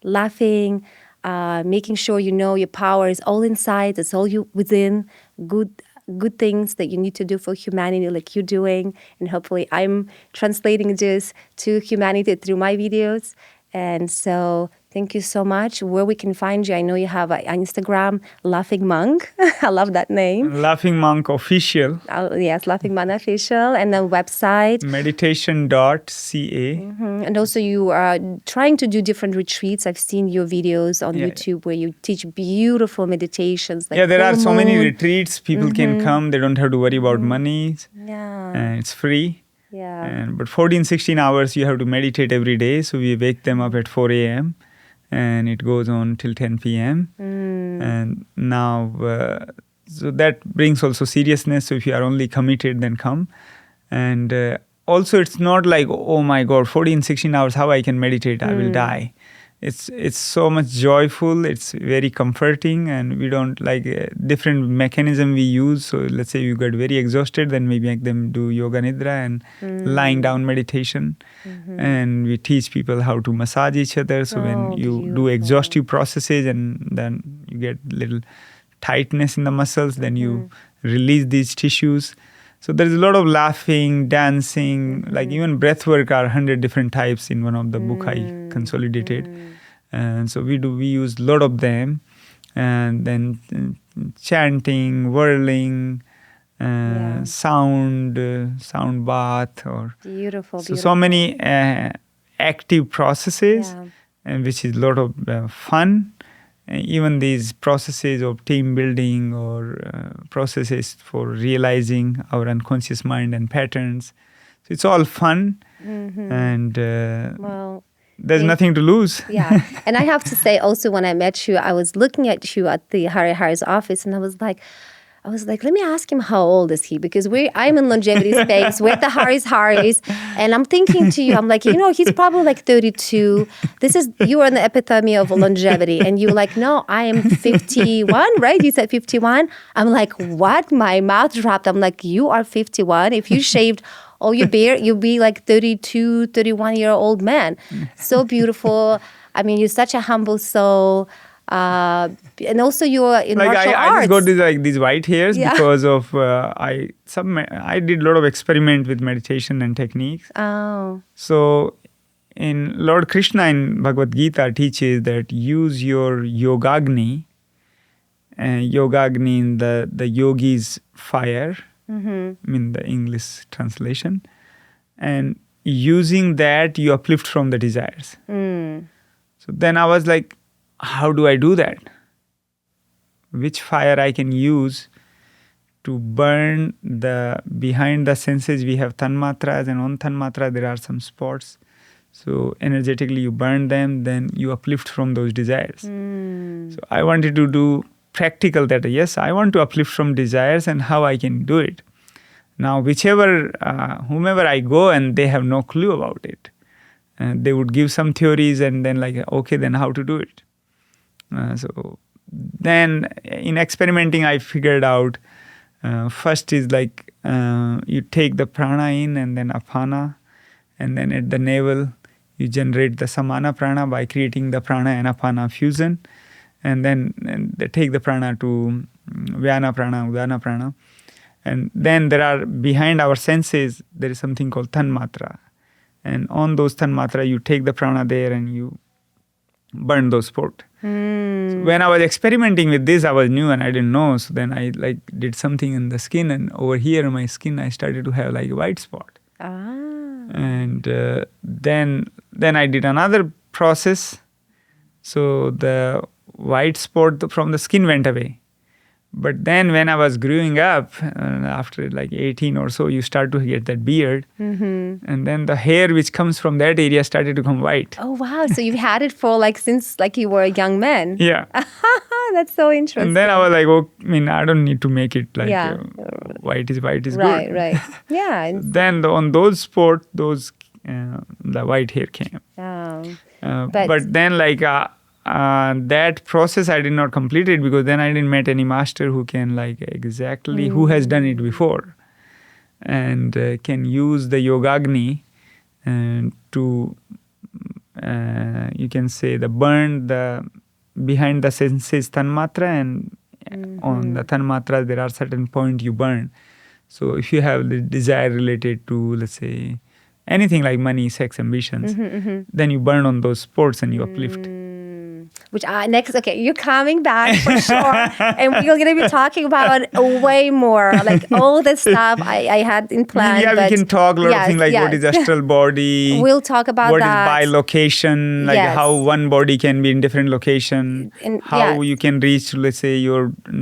laughing, making sure you know your power is all inside. It's all you within. Good things that you need to do for humanity like you're doing. And hopefully I'm translating this to humanity through my videos. And so thank you so much. Where we can find you, I know you have an Instagram, Laughing Monk. I love that name. Laughing Monk Official. Yes, Laughing Monk Official. And then website. Meditation.ca. And also you are trying to do different retreats. I've seen your videos on YouTube where you teach beautiful meditations. Like there are so many retreats. People can come. They don't have to worry about money. And it's free. But 14, 16 hours you have to meditate every day. So we wake them up at 4 a.m. and it goes on till 10 p.m. And now, so that brings also seriousness. So if you are only committed, then come. And also it's not like, oh my God, 14, 16 hours, how I can meditate? I will die. It's so much joyful. It's very comforting, and we don't like different mechanism we use. So let's say you get very exhausted, then we make them do yoga nidra and lying down meditation. And we teach people how to massage each other. So when you do exhaustive processes and then you get little tightness in the muscles, then you release these tissues. So there's a lot of laughing, dancing, like even breath work are 100 different types in one of the book I consolidated. And so we use a lot of them. And then chanting, whirling, sound bath, or beautiful. So many active processes, and which is a lot of fun. Even these processes of team building or processes for realizing our unconscious mind and patterns. So it's all fun, and there's nothing to lose. And I have to say also, when I met you, I was looking at you at the Hari's office, and I was like, let me ask him how old is he? Because I'm in longevity space, we're at the Hari's, and I'm thinking to you, I'm like, he's probably like 32. You are in the epitome of longevity. And you were like, no, I am 51, right? You said 51. I'm like, what? My mouth dropped. I'm like, you are 51. If you shaved all your beard, you'll be like 32, 31-year-old man. So beautiful. I mean, you're such a humble soul. And also you're in martial arts. I just got these white hairs because of I did a lot of experiment with meditation and techniques. So in Lord Krishna in Bhagavad Gita teaches that use your yogagni Yogagni in the yogi's fire, I mean the English translation. And using that, you uplift from the desires. So then I was like, how do I do that? Which fire I can use to burn behind the senses? We have tanmatras, and on tanmatra there are some spots. So energetically you burn them, then you uplift from those desires. So I wanted to do practical that. Yes, I want to uplift from desires, and how I can do it. Now, whomever I go, and they have no clue about it. They would give some theories, and then like, okay, then how to do it? So then in experimenting, I figured out first is like you take the prana in, and then apana, and then at the navel you generate the samana prana by creating the prana and apana fusion, and then they take the prana to vyana prana, udana prana, and then there are behind our senses there is something called tanmatra, and on those tanmatra you take the prana there and you burn those spots. So when I was experimenting with this, I was new and I didn't know. So then I like did something in the skin, and over here in my skin I started to have like a white spot. And then I did another process. So the white spot from the skin went away. But then when I was growing up, after like 18 or so, you start to get that beard. And then the hair which comes from that area started to come white. Oh, wow. So you've had it for like since like you were a young man. Yeah. That's so interesting. And then I was like, oh, I mean, I don't need to make it like white is right, good. Right. Yeah. Then on those spots, the white hair came. But then like that process I did not complete it, because then I didn't meet any master who can like exactly who has done it before, and can use the yogagni to you can say the burn the behind the senses tanmatra, and on the tanmatra there are certain points you burn. So if you have the desire related to, let's say, anything like money, sex, ambitions, then you burn on those spots and you uplift. Which you're coming back for sure. And we're going to be talking about way more, like all the stuff I had in plan. Yeah, we can talk a lot of things like what is astral body. We'll talk about what that. What is bilocation, like how one body can be in different location, and how you can reach, let's say,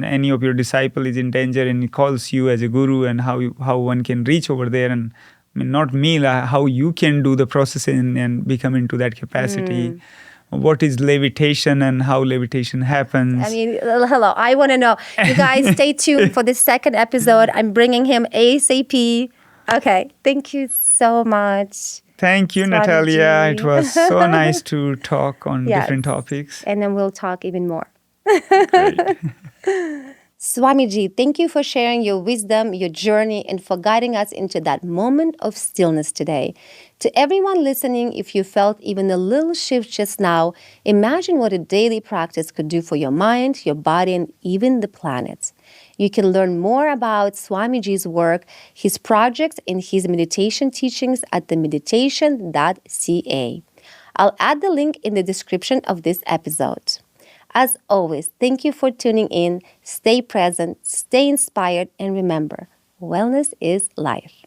any of your disciple is in danger and he calls you as a guru, and how one can reach over there, and I mean, not me, how you can do the processing and become into that capacity. What is levitation and how levitation happens. I mean, hello, I want to know. You guys stay tuned for the second episode. I'm bringing him ASAP. Okay, thank you so much. Thank you, Swamiji. Natalia. It was so nice to talk on different topics. And then we'll talk even more. Great. Swamiji, thank you for sharing your wisdom, your journey, and for guiding us into that moment of stillness today. To everyone listening, if you felt even a little shift just now, imagine what a daily practice could do for your mind, your body, and even the planet. You can learn more about Swamiji's work, his projects, and his meditation teachings at themeditation.ca. I'll add the link in the description of this episode. As always, thank you for tuning in. Stay present, stay inspired, and remember, wellness is life.